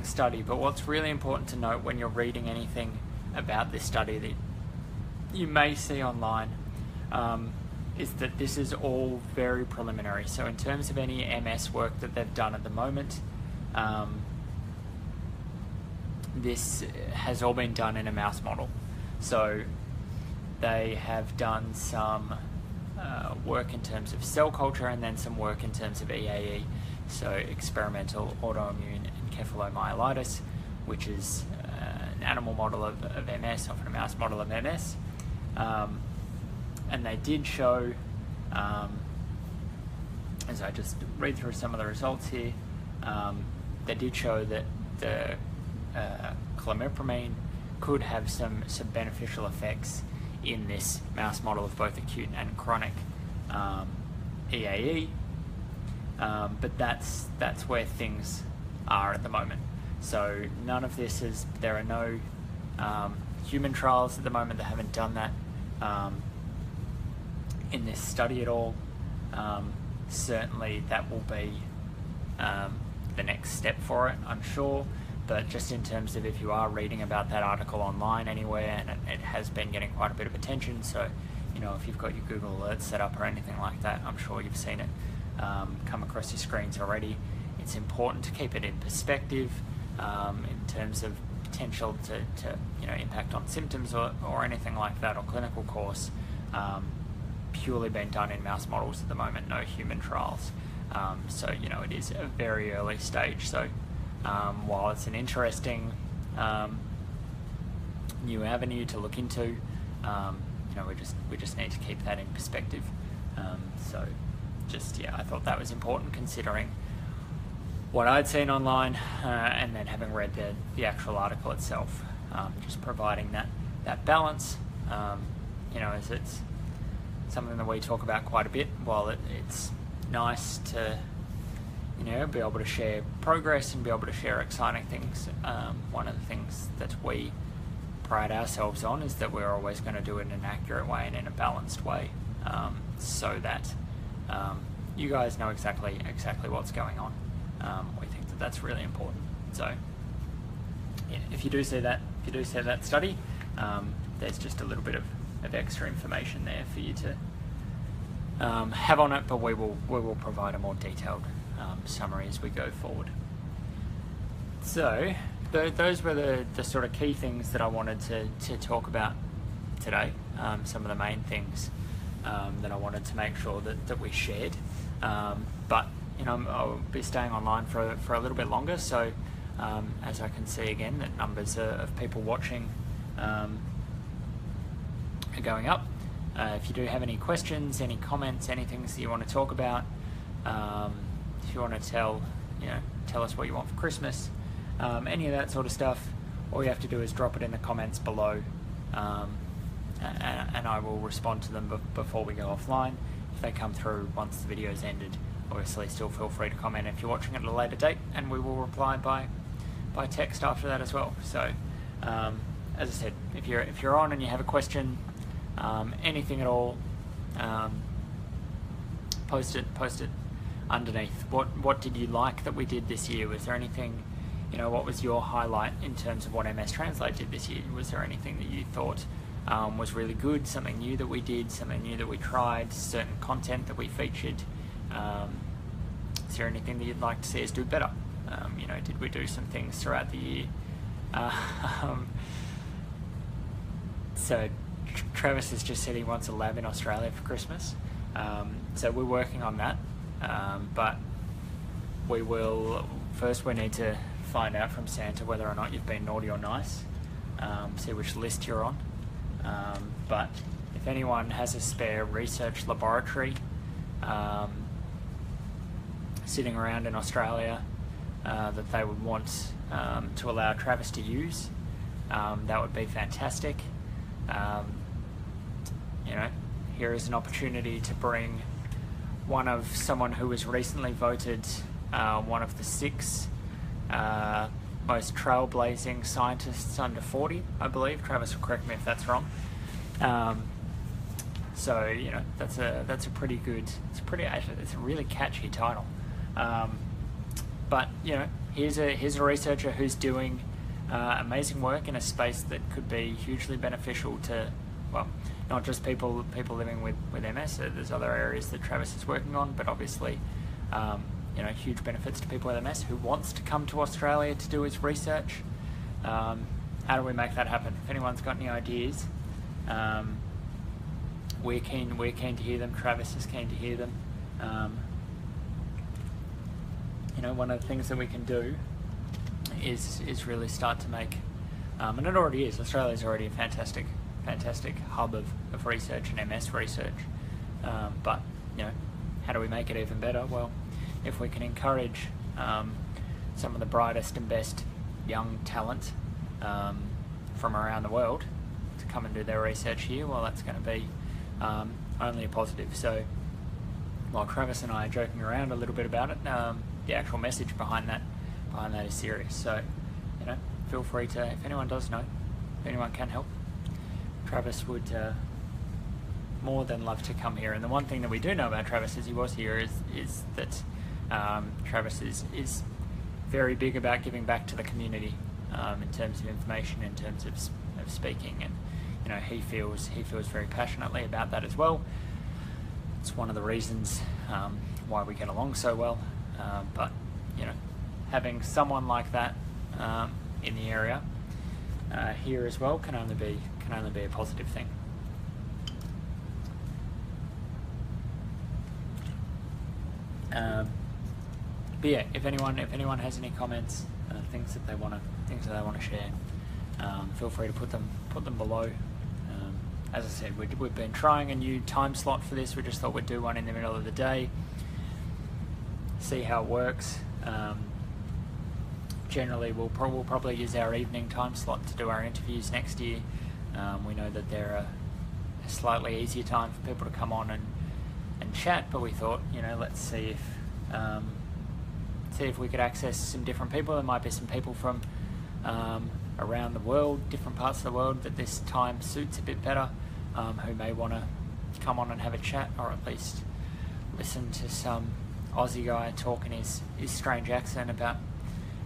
study. But what's really important to note when you're reading anything about this study that you may see online is that this is all very preliminary. So in terms of any MS work that they've done at the moment, this has all been done in a mouse model. So they have done some work in terms of cell culture, and then some work in terms of EAE, so experimental autoimmune encephalomyelitis, which is an animal model of MS, often a mouse model of MS. And they did show, as I just read through some of the results here, they did show that the clomipramine could have some beneficial effects in this mouse model of both acute and chronic EAE, but that's where things are at the moment. So none of this there are no human trials at the moment. They haven't done that in this study at all. Certainly that will be the next step for it, I'm sure. But just in terms of if you are reading about that article online anywhere, and it has been getting quite a bit of attention, so if you've got your Google Alerts set up or anything like that, I'm sure you've seen it come across your screens already. It's important to keep it in perspective in terms of potential to impact on symptoms or anything like that, or clinical course. Purely been done in mouse models at the moment, no human trials. So it is a very early stage. So while it's an interesting new avenue to look into, we just need to keep that in perspective. So I thought that was important, considering what I'd seen online and then having read the actual article itself. Just providing that balance, as it's something that we talk about quite a bit. While it's nice to be able to share progress and be able to share exciting things, one of the things that we pride ourselves on is that we're always going to do it in an accurate way and in a balanced way, so that you guys know exactly what's going on. We think that that's really important. So if you do see that study, there's just a little bit of extra information there for you to have on it, but we will provide a more detailed summary as we go forward. So those were the sort of key things that I wanted to talk about today, some of the main things that I wanted to make sure that we shared. But I'll be staying online for a little bit longer, so as I can see again that numbers of people watching are going up. If you do have any questions, any comments, any things that you want to talk about, if you want to tell us what you want for Christmas, any of that sort of stuff, all you have to do is drop it in the comments below, and I will respond to them before we go offline. If they come through once the video's ended, obviously still feel free to comment if you're watching at a later date, and we will reply by text after that as well. So as I said, if you're on and you have a question, anything at all, post it underneath. What did you like that we did this year? Was there anything, what was your highlight in terms of what MStranslate did this year? Was there anything that you thought was really good, something new that we did, something new that we tried, certain content that we featured? Is there anything that you'd like to see us do better? Did we do some things throughout the year? So Travis has just said he wants a lab in Australia for Christmas. So we're working on that. But we need to find out from Santa whether or not you've been naughty or nice, see which list you're on. But if anyone has a spare research laboratory sitting around in Australia that they would want to allow Travis to use, that would be fantastic. Here is an opportunity to bring someone who was recently voted one of the 6 most trailblazing scientists under 40, I believe. Travis will correct me if that's wrong. So that's a pretty good. It's a really catchy title. But here's a researcher who's doing amazing work in a space that could be hugely beneficial to, not just people living with MS. There's other areas that Travis is working on, but obviously, huge benefits to people with MS who wants to come to Australia to do his research. How do we make that happen? If anyone's got any ideas, we're keen to hear them. Travis is keen to hear them. One of the things that we can do is really start to make, and it already is. Australia's already a fantastic hub of research and MS research. But how do we make it even better? Well, if we can encourage some of the brightest and best young talent from around the world to come and do their research here, well, that's going to be only a positive. So while Travis and I are joking around a little bit about it, the actual message behind that is serious. So feel free to, if anyone does know, if anyone can help, Travis would more than love to come here. And the one thing that we do know about Travis as he was here is that Travis is very big about giving back to the community in terms of information, in terms of speaking, and he feels very passionately about that as well. It's one of the reasons why we get along so well. But having someone like that in the area here as well can only be a positive thing. But yeah, if anyone has any comments, things that they want to share, feel free to put them below. As I said, we've been trying a new time slot for this. We just thought we'd do one in the middle of the day, see how it works. Generally, we'll probably use our evening time slot to do our interviews next year. We know that they're a slightly easier time for people to come on and chat, but we thought, let's see if we could access some different people. There might be some people from around the world, different parts of the world, that this time suits a bit better, who may want to come on and have a chat, or at least listen to some Aussie guy talk in his strange accent about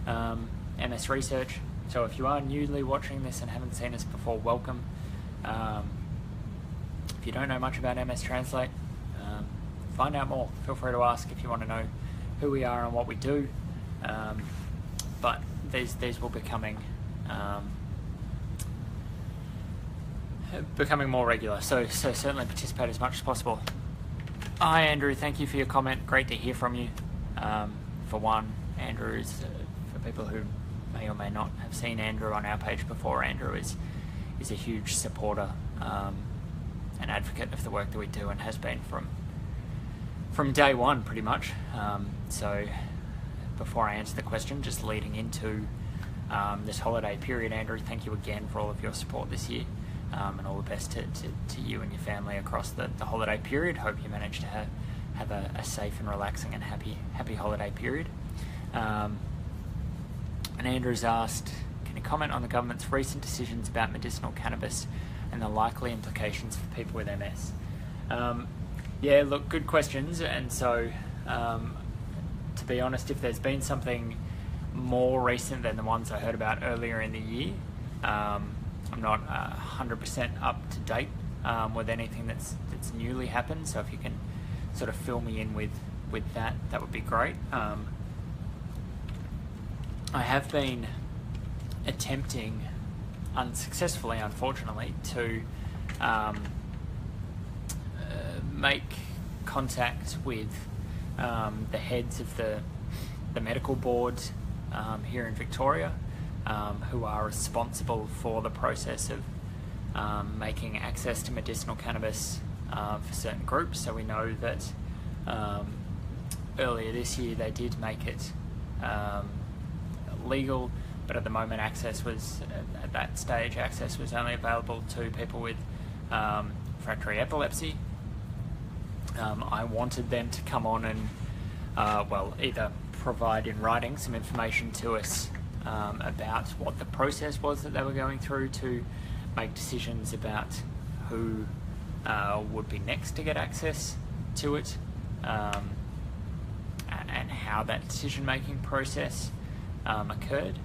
MS research. So if you are newly watching this and haven't seen us before, welcome. If you don't know much about MStranslate, find out more. Feel free to ask if you want to know who we are and what we do. But these will becoming more regular. So certainly participate as much as possible. Hi Andrew, thank you for your comment. Great to hear from you. For one, Andrew is, for people who may or may not have seen Andrew on our page before, Andrew is a huge supporter and advocate of the work that we do, and has been from day one pretty much. So before I answer the question, just leading into this holiday period, Andrew, thank you again for all of your support this year, and all the best to you and your family across the holiday period. Hope you manage to have a safe and relaxing and happy holiday period. And Andrew's asked, can you comment on the government's recent decisions about medicinal cannabis and the likely implications for people with MS? Yeah, look, good questions. And so, to be honest, if there's been something more recent than the ones I heard about earlier in the year, I'm not 100% up to date with anything that's newly happened. So if you can sort of fill me in with that, that would be great. I have been attempting, unsuccessfully unfortunately, to make contact with the heads of the medical boards here in Victoria, who are responsible for the process of making access to medicinal cannabis for certain groups. So we know that earlier this year they did make it legal, but at the moment access was, at that stage, access was only available to people with refractory epilepsy. I wanted them to come on and either provide in writing some information to us about what the process was that they were going through to make decisions about who would be next to get access to it, and how that decision-making process occurred.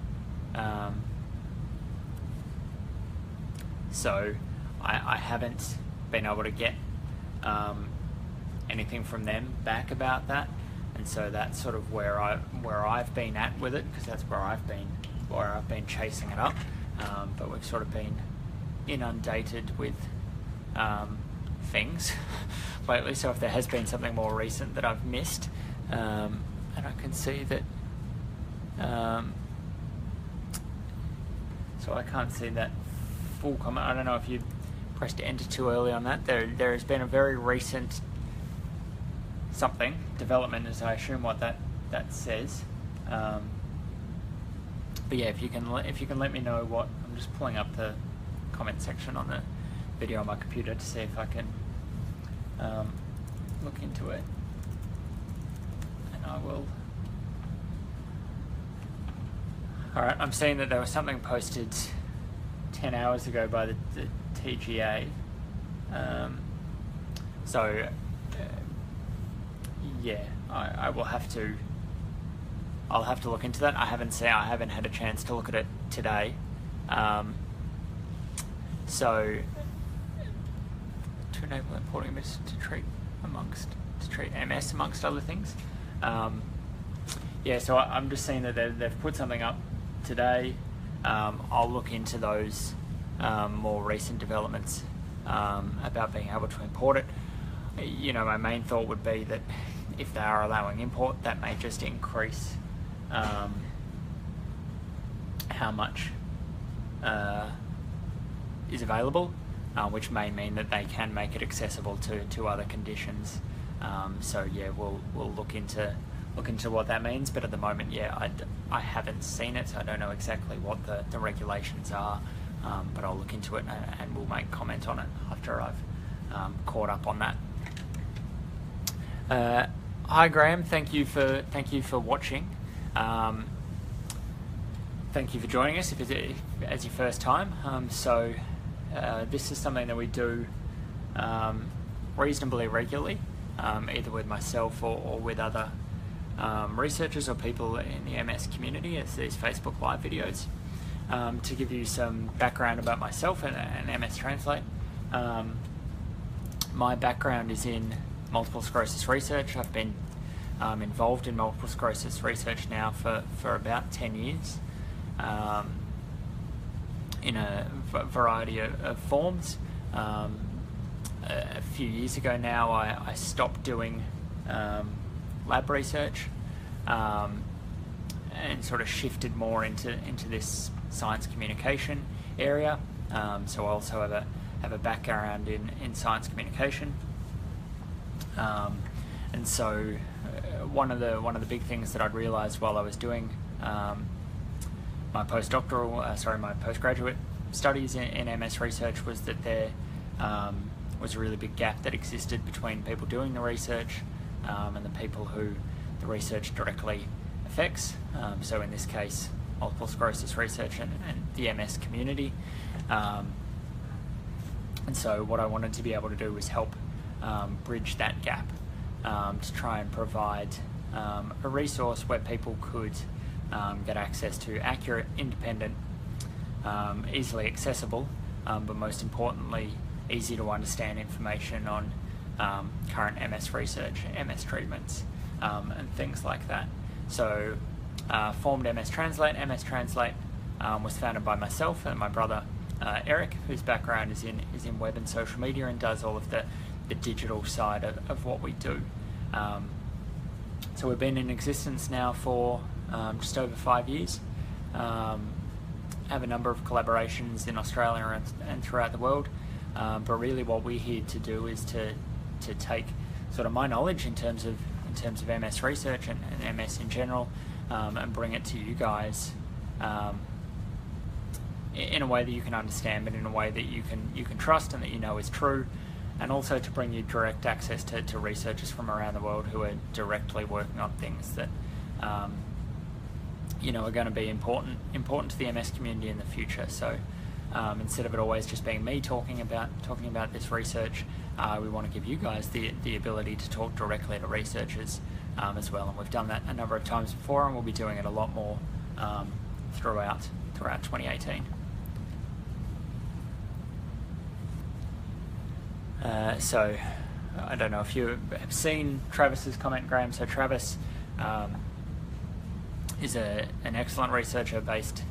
So I haven't been able to get anything from them back about that, and so that's sort of where I've been at with it, because that's where I've been chasing it up. But we've sort of been inundated with things lately. So if there has been something more recent that I've missed, and I can see that. So I can't see that full comment. I don't know if you pressed enter too early on that. There has been a very recent development, as I assume what that says. But yeah, if you can let me know what. I'm just pulling up the comment section on the video on my computer to see if I can look into it, and I will. Alright, I'm seeing that there was something posted 10 hours ago by the TGA. Yeah, I will have to. I'll have to look into that. I haven't had a chance to look at it today. So to enable importing MS to treat MS amongst other things. Yeah, so I'm just seeing that they've put something up today. I'll look into those more recent developments about being able to import it. My main thought would be that if they are allowing import, that may just increase how much is available, which may mean that they can make it accessible to other conditions. So yeah, we'll look into what that means, but at the moment, yeah, I haven't seen it, so I don't know exactly what the regulations are, but I'll look into it and we'll make comment on it after I've caught up on that. Hi Graham, thank you for watching. Thank you for joining us if it's as your first time. This is something that we do reasonably regularly, either with myself or with other researchers or people in the MS community, as these Facebook Live videos. To give you some background about myself and MStranslate, my background is in multiple sclerosis research. I've been involved in multiple sclerosis research now for about 10 years, in a variety of forms. A few years ago now, I stopped doing lab research and sort of shifted more into this science communication area. So I also have a background in science communication, and so one of the big things that I'd realised while I was doing my postgraduate studies in MS research was that there was a really big gap that existed between people doing the research and the people who the research directly affects. So in this case, multiple sclerosis research and the MS community. And so what I wanted to be able to do was help bridge that gap, to try and provide a resource where people could get access to accurate, independent, easily accessible, but most importantly, easy to understand information on current MS research, MS treatments, and things like that. So, formed MStranslate. MStranslate was founded by myself and my brother Eric, whose background is in web and social media and does all of the digital side of what we do. So we've been in existence now for just over 5 years. Have a number of collaborations in Australia and throughout the world, but really what we're here to do is to take sort of my knowledge in terms of MS research and MS in general, and bring it to you guys in a way that you can understand, but in a way that you can trust and that you know is true, and also to bring you direct access to researchers from around the world who are directly working on things that are going to be important to the MS community in the future. So instead of it always just being me talking about this research, we want to give you guys the ability to talk directly to researchers as well. And we've done that a number of times before, and we'll be doing it a lot more throughout 2018. So I don't know if you have seen Travis's comment, Graham. So Travis is an excellent researcher based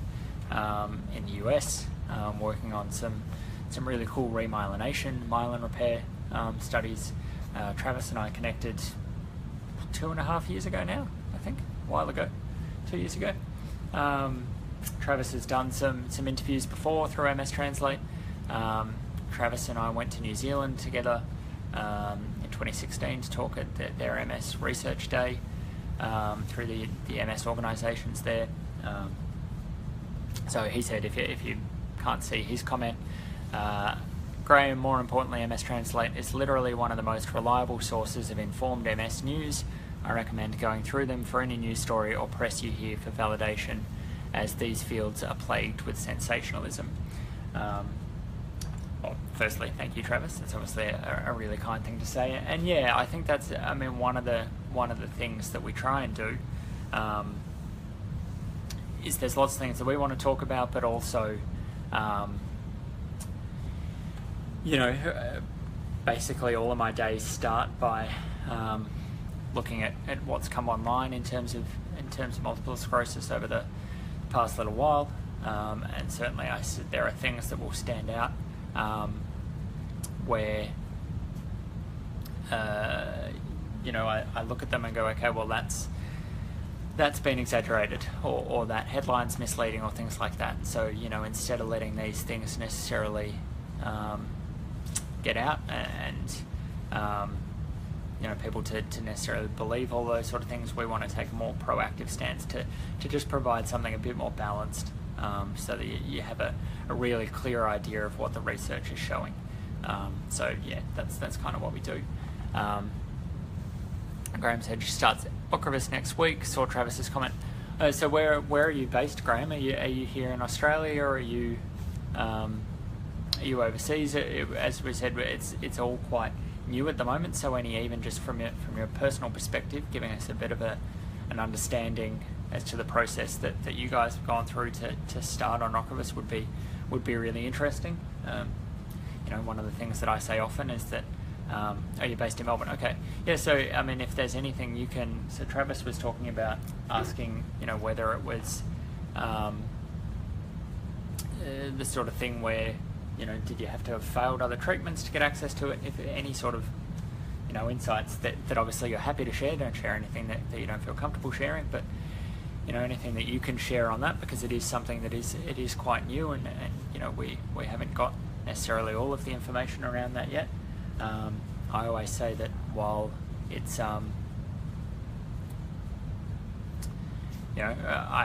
in the US, working on some really cool remyelination, myelin repair studies. Travis and I connected 2.5 years ago now, I think, a while ago, 2 years ago. Travis has done some interviews before through MStranslate. Travis and I went to New Zealand together in 2016 to talk at their MS Research Day through the MS organisations there. So he said, if you can't see his comment, Graham, more importantly, MStranslate is literally one of the most reliable sources of informed MS news. I recommend going through them for any news story or press you hear for validation, as these fields are plagued with sensationalism. Well, firstly, thank you, Travis. That's obviously a really kind thing to say. And yeah, I think that's, one of the things that we try and do is there's lots of things that we want to talk about, but also, basically all of my days start by looking at what's come online in terms of multiple sclerosis over the past little while, and certainly there are things that will stand out where I look at them and go, okay, well that's been exaggerated, or that headline's misleading, or things like that. So instead of letting these things necessarily get out and people to necessarily believe all those sort of things, we want to take a more proactive stance to just provide something a bit more balanced, so that you have a really clear idea of what the research is showing. So yeah, that's kind of what we do. Graham said she starts Ocrevus next week. Saw Travis's comment. So where are you based, Graham? Are you here in Australia, or are you overseas? As we said, it's all quite new at the moment. So even just from your personal perspective, giving us a bit of an understanding as to the process that you guys have gone through to start on Ocrevus would be really interesting. One of the things that I say often is that, are you based in Melbourne? Okay. Yeah, so, if there's anything you can... So Travis was talking about asking, whether it was the sort of thing where, did you have to have failed other treatments to get access to it? If any sort of, insights that obviously you're happy to share. Don't share anything that you don't feel comfortable sharing, but, anything that you can share on that, because it is something that is quite new, and we haven't got necessarily all of the information around that yet. I always say that while it's, I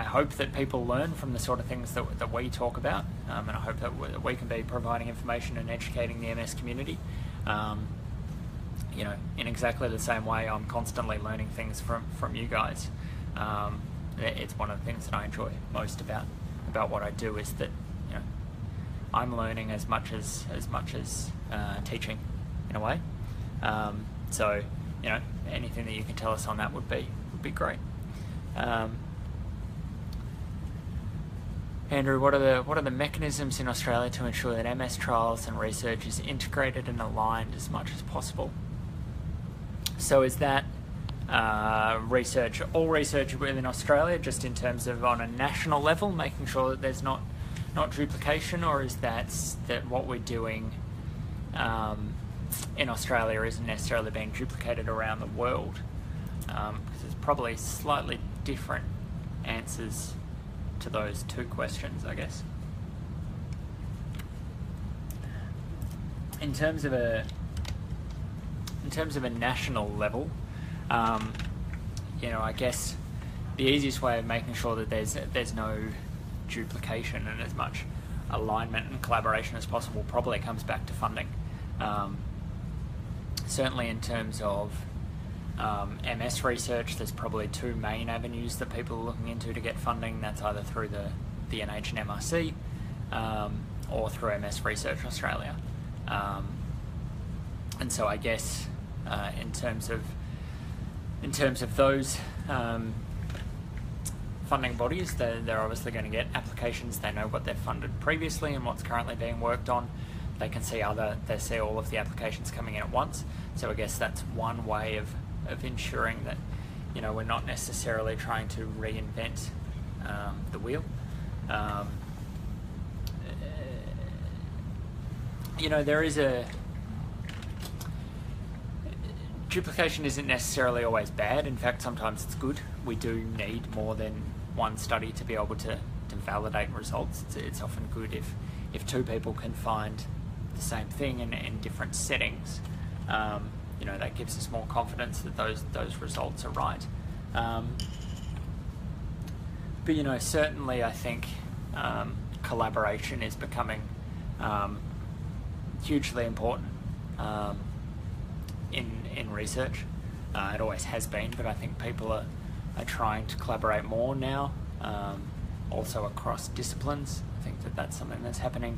hope that people learn from the sort of things that we talk about, and I hope that we can be providing information and educating the MS community. In exactly the same way, I'm constantly learning things from you guys. It's one of the things that I enjoy most about what I do, is that I'm learning as much as teaching, in a way. So, you know, anything that you can tell us on that would be great. Andrew, what are the mechanisms in Australia to ensure that MS trials and research is integrated and aligned as much as possible? So is that all research within Australia, just in terms of on a national level, making sure that there's not duplication, or is that what we're doing in Australia isn't necessarily being duplicated around the world? Because there's probably slightly different answers to those two questions, I guess. In terms of a national level, you know, I guess the easiest way of making sure that there's no duplication and as much alignment and collaboration as possible probably comes back to funding. Certainly in terms of MS research, there's probably two main avenues that people are looking into to get funding. That's either through the NH and MRC or through MS Research Australia. And so I guess in terms of those funding bodies, they're obviously going to get applications. They know what they've funded previously and what's currently being worked on. They can see all of the applications coming in at once. So I guess that's one way of ensuring that, you know, we're not necessarily trying to reinvent the wheel. You know, duplication isn't necessarily always bad. In fact, sometimes it's good. We do need more than one study to be able to validate results. It's often good if two people can find the same thing in different settings. You know, that gives us more confidence that those results are right. But, you know, certainly I think collaboration is becoming hugely important in research. It always has been, but I think people are trying to collaborate more now, also across disciplines. I think that's something that's happening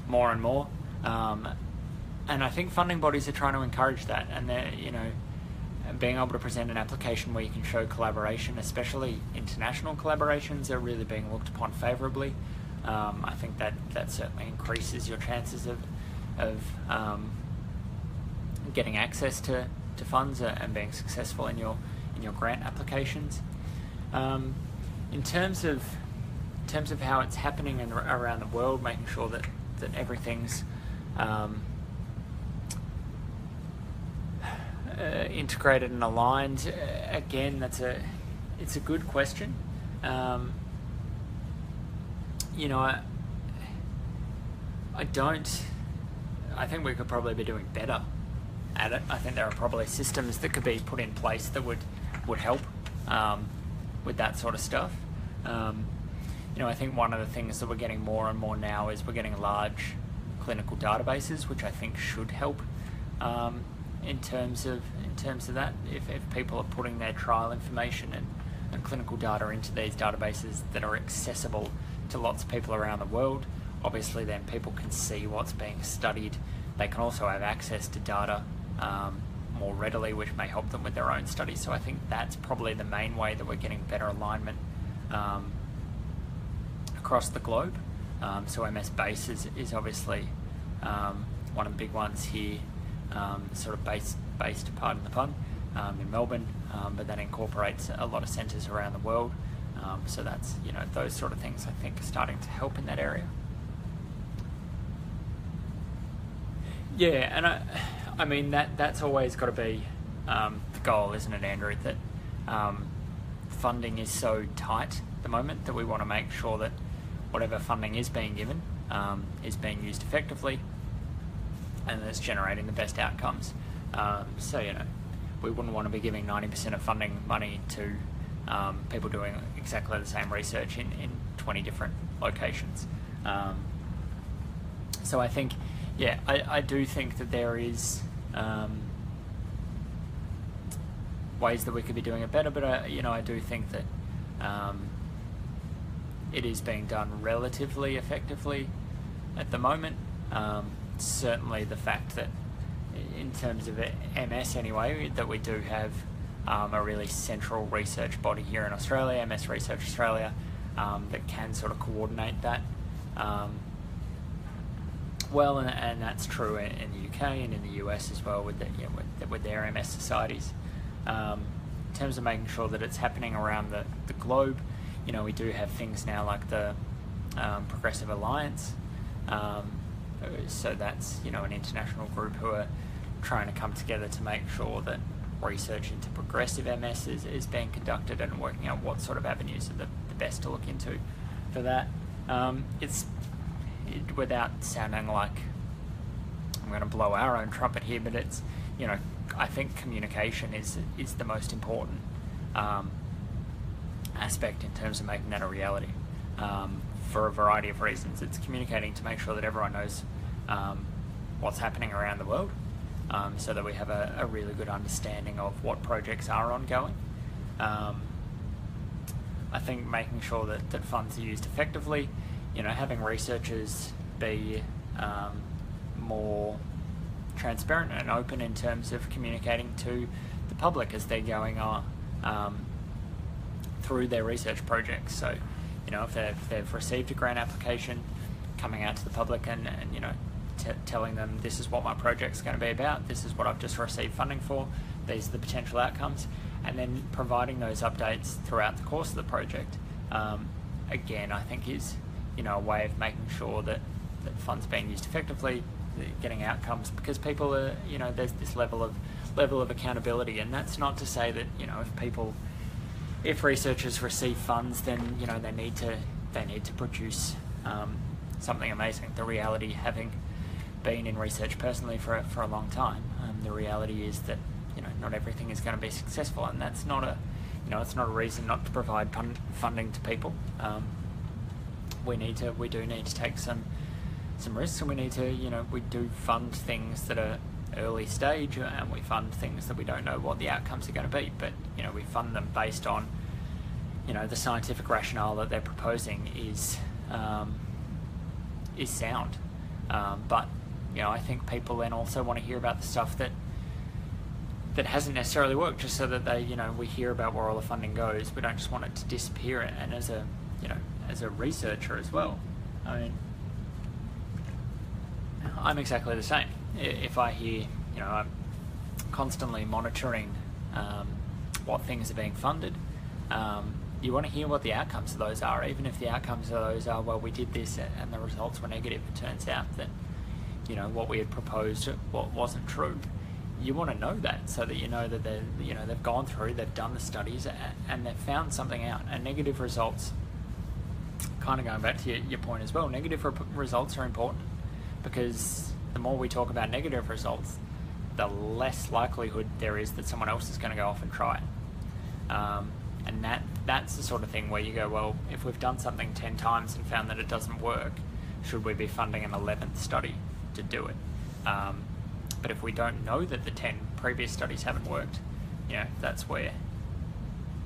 more and more. And I think funding bodies are trying to encourage that, and they're, you know, being able to present an application where you can show collaboration, especially international collaborations, are really being looked upon favourably. I think that certainly increases your chances of getting access to funds and being successful in your grant applications. In terms of how it's happening around the world, making sure that everything's integrated and aligned. Again, it's a good question. You know, I think we could probably be doing better at it. I think there are probably systems that could be put in place that would help with that sort of stuff. You know, I think one of the things that we're getting more and more now is we're getting large clinical databases, which I think should help in terms of that. If people are putting their trial information and clinical data into these databases that are accessible to lots of people around the world, obviously then people can see what's being studied. They can also have access to data more readily, which may help them with their own studies. So I think that's probably the main way that we're getting better alignment across the globe. So MS Base is obviously one of the big ones here, sort of based, pardon the pun, in Melbourne, but that incorporates a lot of centres around the world. So that's, you know, those sort of things I think are starting to help in that area. Yeah, and I mean that's always got to be the goal, isn't it, Andrew? That funding is so tight at the moment that we want to make sure that whatever funding is being given is being used effectively and that it's generating the best outcomes. So, you know, we wouldn't want to be giving 90% of funding money to people doing exactly the same research in 20 different locations. So I think, yeah, I do think that there is ways that we could be doing it better, but you know, I do think that it is being done relatively effectively at the moment. Certainly the fact that in terms of MS anyway, that we do have a really central research body here in Australia, MS Research Australia, that can sort of coordinate that well, and that's true in the UK and in the US as well with with their MS societies. In terms of making sure that it's happening around the globe, we do have things now like the Progressive Alliance. So that's an international group who are trying to come together to make sure that research into progressive MS is being conducted and working out what sort of avenues are the best to look into for that. Without sounding like I'm going to blow our own trumpet here, but it's I think communication is the most important aspect in terms of making that a reality. For a variety of reasons, it's communicating to make sure that everyone knows what's happening around the world, so that we have a really good understanding of what projects are ongoing. I think making sure that funds are used effectively, having researchers be more transparent and open in terms of communicating to the public as they're going on through their research projects. So, if they've received a grant application, coming out to the public and telling them this is what my project's going to be about, this is what I've just received funding for, these are the potential outcomes, and then providing those updates throughout the course of the project, again, I think is a way of making sure that funds are being used effectively, getting outcomes, because people are, there's this level of accountability, and that's not to say that if researchers receive funds, then they need to produce something amazing. The reality, having been in research personally for a long time, the reality is that not everything is going to be successful, and that's not it's not a reason not to provide funding to people. We do need to take some risks, and we do fund things that are early stage, and we fund things that we don't know what the outcomes are going to be, but we fund them based on the scientific rationale that they're proposing is sound, but I think people then also want to hear about the stuff that hasn't necessarily worked, just so that we hear about where all the funding goes. We don't just want it to disappear. And as a researcher as well, I'm exactly the same. If I hear, I'm constantly monitoring what things are being funded, you want to hear what the outcomes of those are, even if the outcomes of those are, well, we did this and the results were negative. It turns out that what we had proposed wasn't true. You want to know that, so that that they've gone through, they've done the studies, and they've found something out. And negative results, kind of going back to your point as well, negative results are important, because the more we talk about negative results, the less likelihood there is that someone else is going to go off and try it. And that's the sort of thing where you go, well, if we've done something 10 times and found that it doesn't work, should we be funding an 11th study to do it? But if we don't know that the 10 previous studies haven't worked, that's where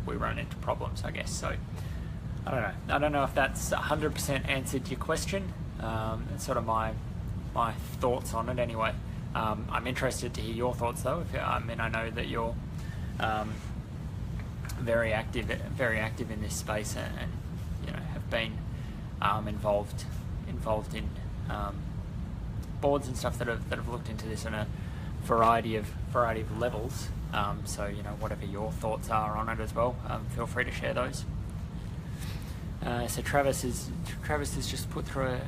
we run into problems, I guess. So I don't know. I don't know if that's 100% answered your question. It's sort of my thoughts on it anyway. I'm interested to hear your thoughts though. I know that you're very active in this space, and have been involved in boards and stuff that have looked into this on a variety of levels. So whatever your thoughts are on it as well, feel free to share those. So Travis has just put through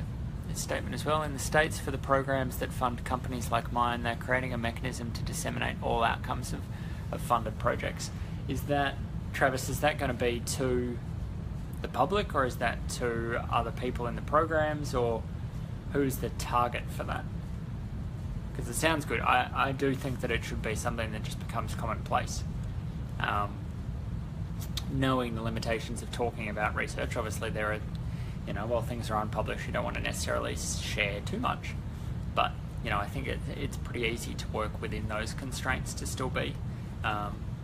a statement as well. In the States, for the programs that fund companies like mine, they're creating a mechanism to disseminate all outcomes of funded projects. Travis, is that going to be to the public, or is that to other people in the programs, or who's the target for that? Because it sounds good. I do think that it should be something that just becomes commonplace. Knowing the limitations of talking about research, obviously there are, while things are unpublished, you don't want to necessarily share too much. But, I think it's pretty easy to work within those constraints to still be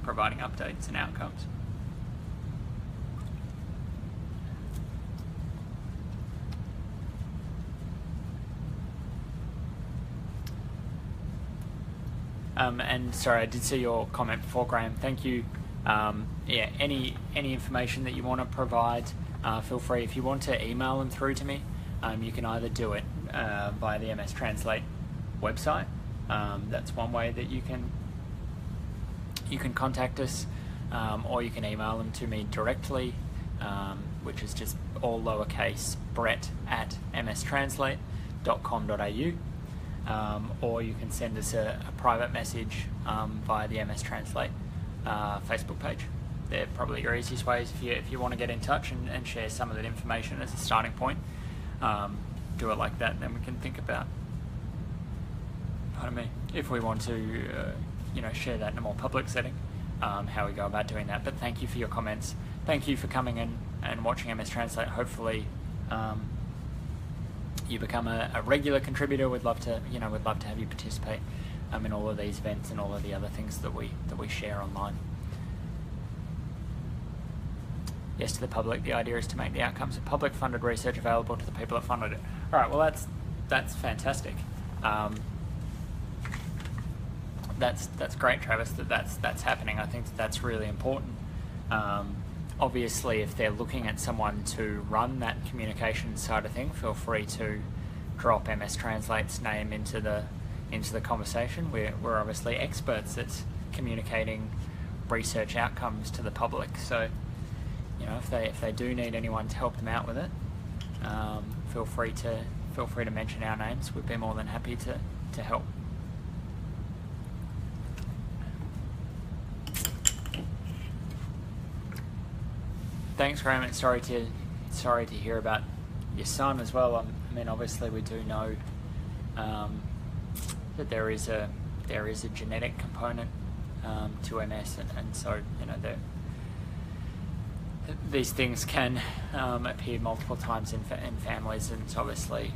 providing updates and outcomes. And sorry, I did see your comment before, Graham. Thank you. Yeah, any information that you want to provide, feel free. If you want to email them through to me, you can either do it via the MStranslate website. That's one way that you can contact us, or you can email them to me directly, which is just all lowercase brett@mstranslate.com.au, or you can send us a private message via the MStranslate Facebook page. They're probably your easiest ways if you want to get in touch and share some of that information as a starting point. Do it like that, then we can think about, pardon me, if we want to share that in a more public setting, how we go about doing that. But thank you for your comments. Thank you for coming in and watching MStranslate. Hopefully you become a regular contributor. We'd love to have you participate in all of these events and all of the other things that we share online. Yes, to the public. The idea is to make the outcomes of public-funded research available to the people that funded it. All right. Well, that's fantastic. That's great, Travis. That's happening. I think that's really important. Obviously, if they're looking at someone to run that communication side of thing, feel free to drop MStranslate's name into the conversation. We're obviously experts at communicating research outcomes to the public. So, if they do need anyone to help them out with it, feel free to mention our names. We'd be more than happy to help. Thanks, Graham, and sorry to hear about your son as well. I mean, obviously we do know that there is a genetic component to MS, and so these things can appear multiple times in families, and it's obviously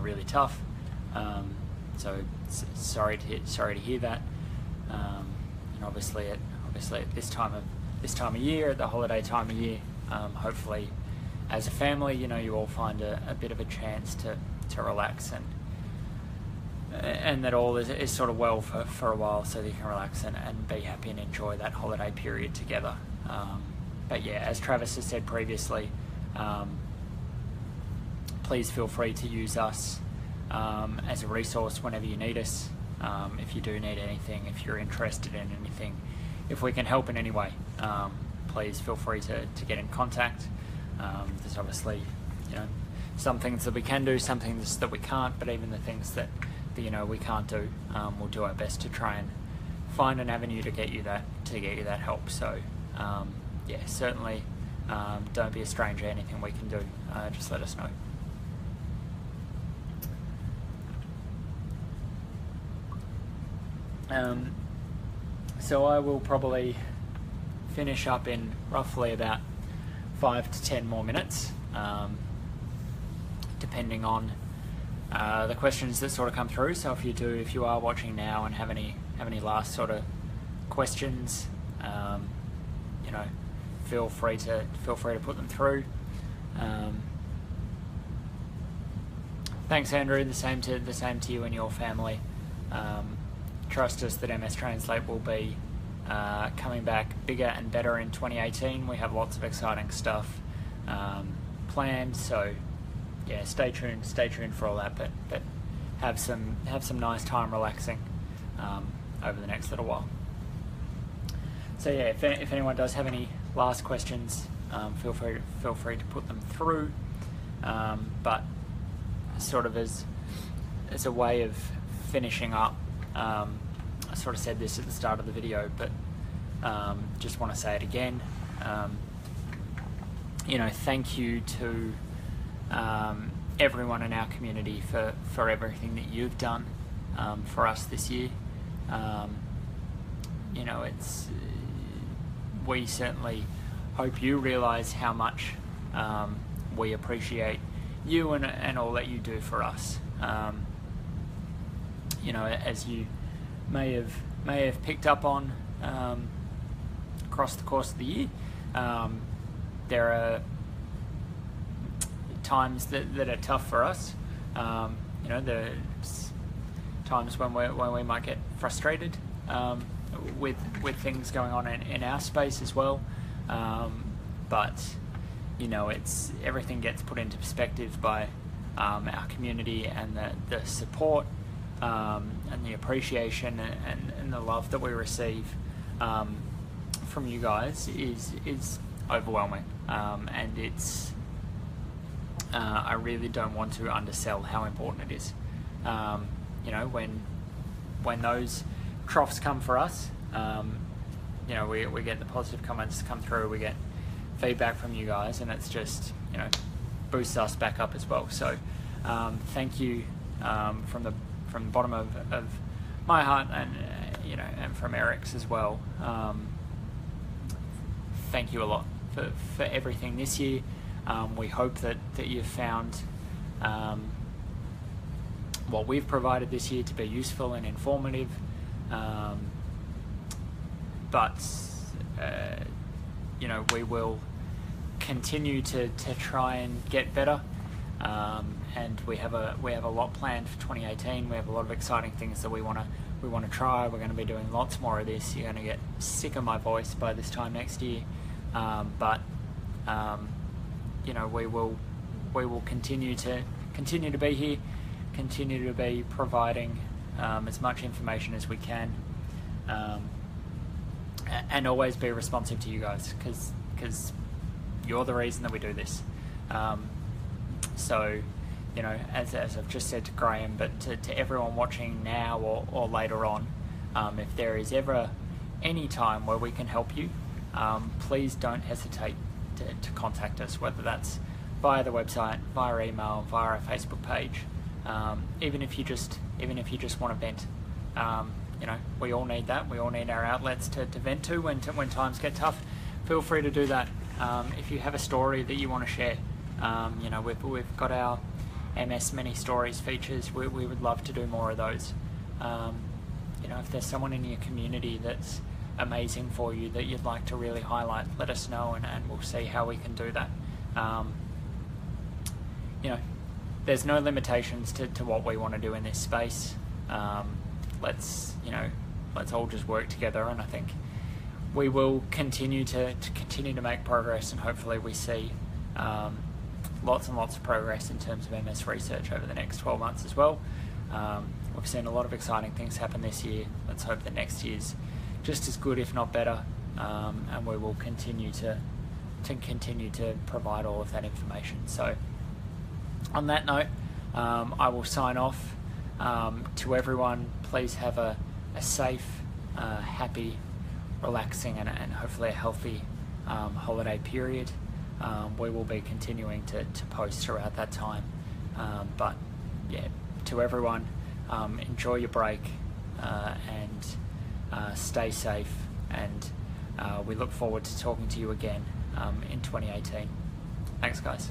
really tough. So sorry to hear that. And obviously at this time of year, at the holiday time of year, hopefully as a family, you all find a bit of a chance to relax and that all is sort of well for a while, so that you can relax and be happy and enjoy that holiday period together. But yeah, as Travis has said previously, please feel free to use us as a resource whenever you need us. If you do need anything, if you're interested in anything, if we can help in any way, please feel free to get in contact. There's obviously, some things that we can do, some things that we can't, but even the things that we can't do, we'll do our best to try and find an avenue to get you that help. So yeah, certainly don't be a stranger. Anything we can do, just let us know. So I will probably finish up in roughly about 5 to 10 more minutes, depending on the questions that sort of come through. So if you are watching now and have any last sort of questions, feel free to put them through. Thanks, Andrew. The same to you and your family. Trust us that MStranslate will be coming back bigger and better in 2018. We have lots of exciting stuff planned, so yeah, stay tuned for all that, but have some nice time relaxing over the next little while. So yeah, if anyone does have any last questions, feel free to put them through, but sort of as a way of finishing up, I sort of said this at the start of the video, but just want to say it again. Thank you to everyone in our community for everything that you've done for us this year. We certainly hope you realise how much we appreciate you and all that you do for us. As you may have picked up on across the course of the year, there are times that are tough for us. times when we might get frustrated with things going on in our space as well. But you know, it's everything gets put into perspective by our community, and the support and the appreciation and the love that we receive from you guys is overwhelming, and it's I really don't want to undersell how important it is. You know, when those troughs come for us, you know, we get the positive comments come through, we get feedback from you guys, and it's just, you know, boosts us back up as well. So thank you from the bottom of my heart, and you know, and from Eric's as well. Thank you a lot for everything this year. We hope that you've found what we've provided this year to be useful and informative. But you know, we will continue to try and get better, and we have a lot planned for 2018. We have a lot of exciting things that we want to try. We're going to be doing lots more of this. You're going to get sick of my voice by this time next year, but you know, we will continue to be here, continue to be providing as much information as we can, and always be responsive to you guys, because you're the reason that we do this. So, you know, as I've just said to Graham, but to everyone watching now or later on, if there is ever any time where we can help you, please don't hesitate to contact us, whether that's via the website, via email, via our Facebook page. Even if you just want to vent, you know, we all need that. We all need our outlets to vent to when times get tough. Feel free to do that. If you have a story that you want to share, you know, we've got our MS Mini Stories features. We would love to do more of those. You know, if there's someone in your community that's amazing for you that you'd like to really highlight, let us know, and we'll see how we can do that. You know, there's no limitations to what we want to do in this space. Let's all just work together, and I think we will continue to make progress, and hopefully we see lots and lots of progress in terms of MS research over the next 12 months as well. We've seen a lot of exciting things happen this year. Let's hope that next year's just as good, if not better, and we will continue to provide all of that information. So on that note, I will sign off. To everyone, please have a safe, happy, relaxing, and hopefully a healthy holiday period. We will be continuing to post throughout that time, but yeah, to everyone, enjoy your break, and stay safe, and we look forward to talking to you again in 2018. Thanks, guys.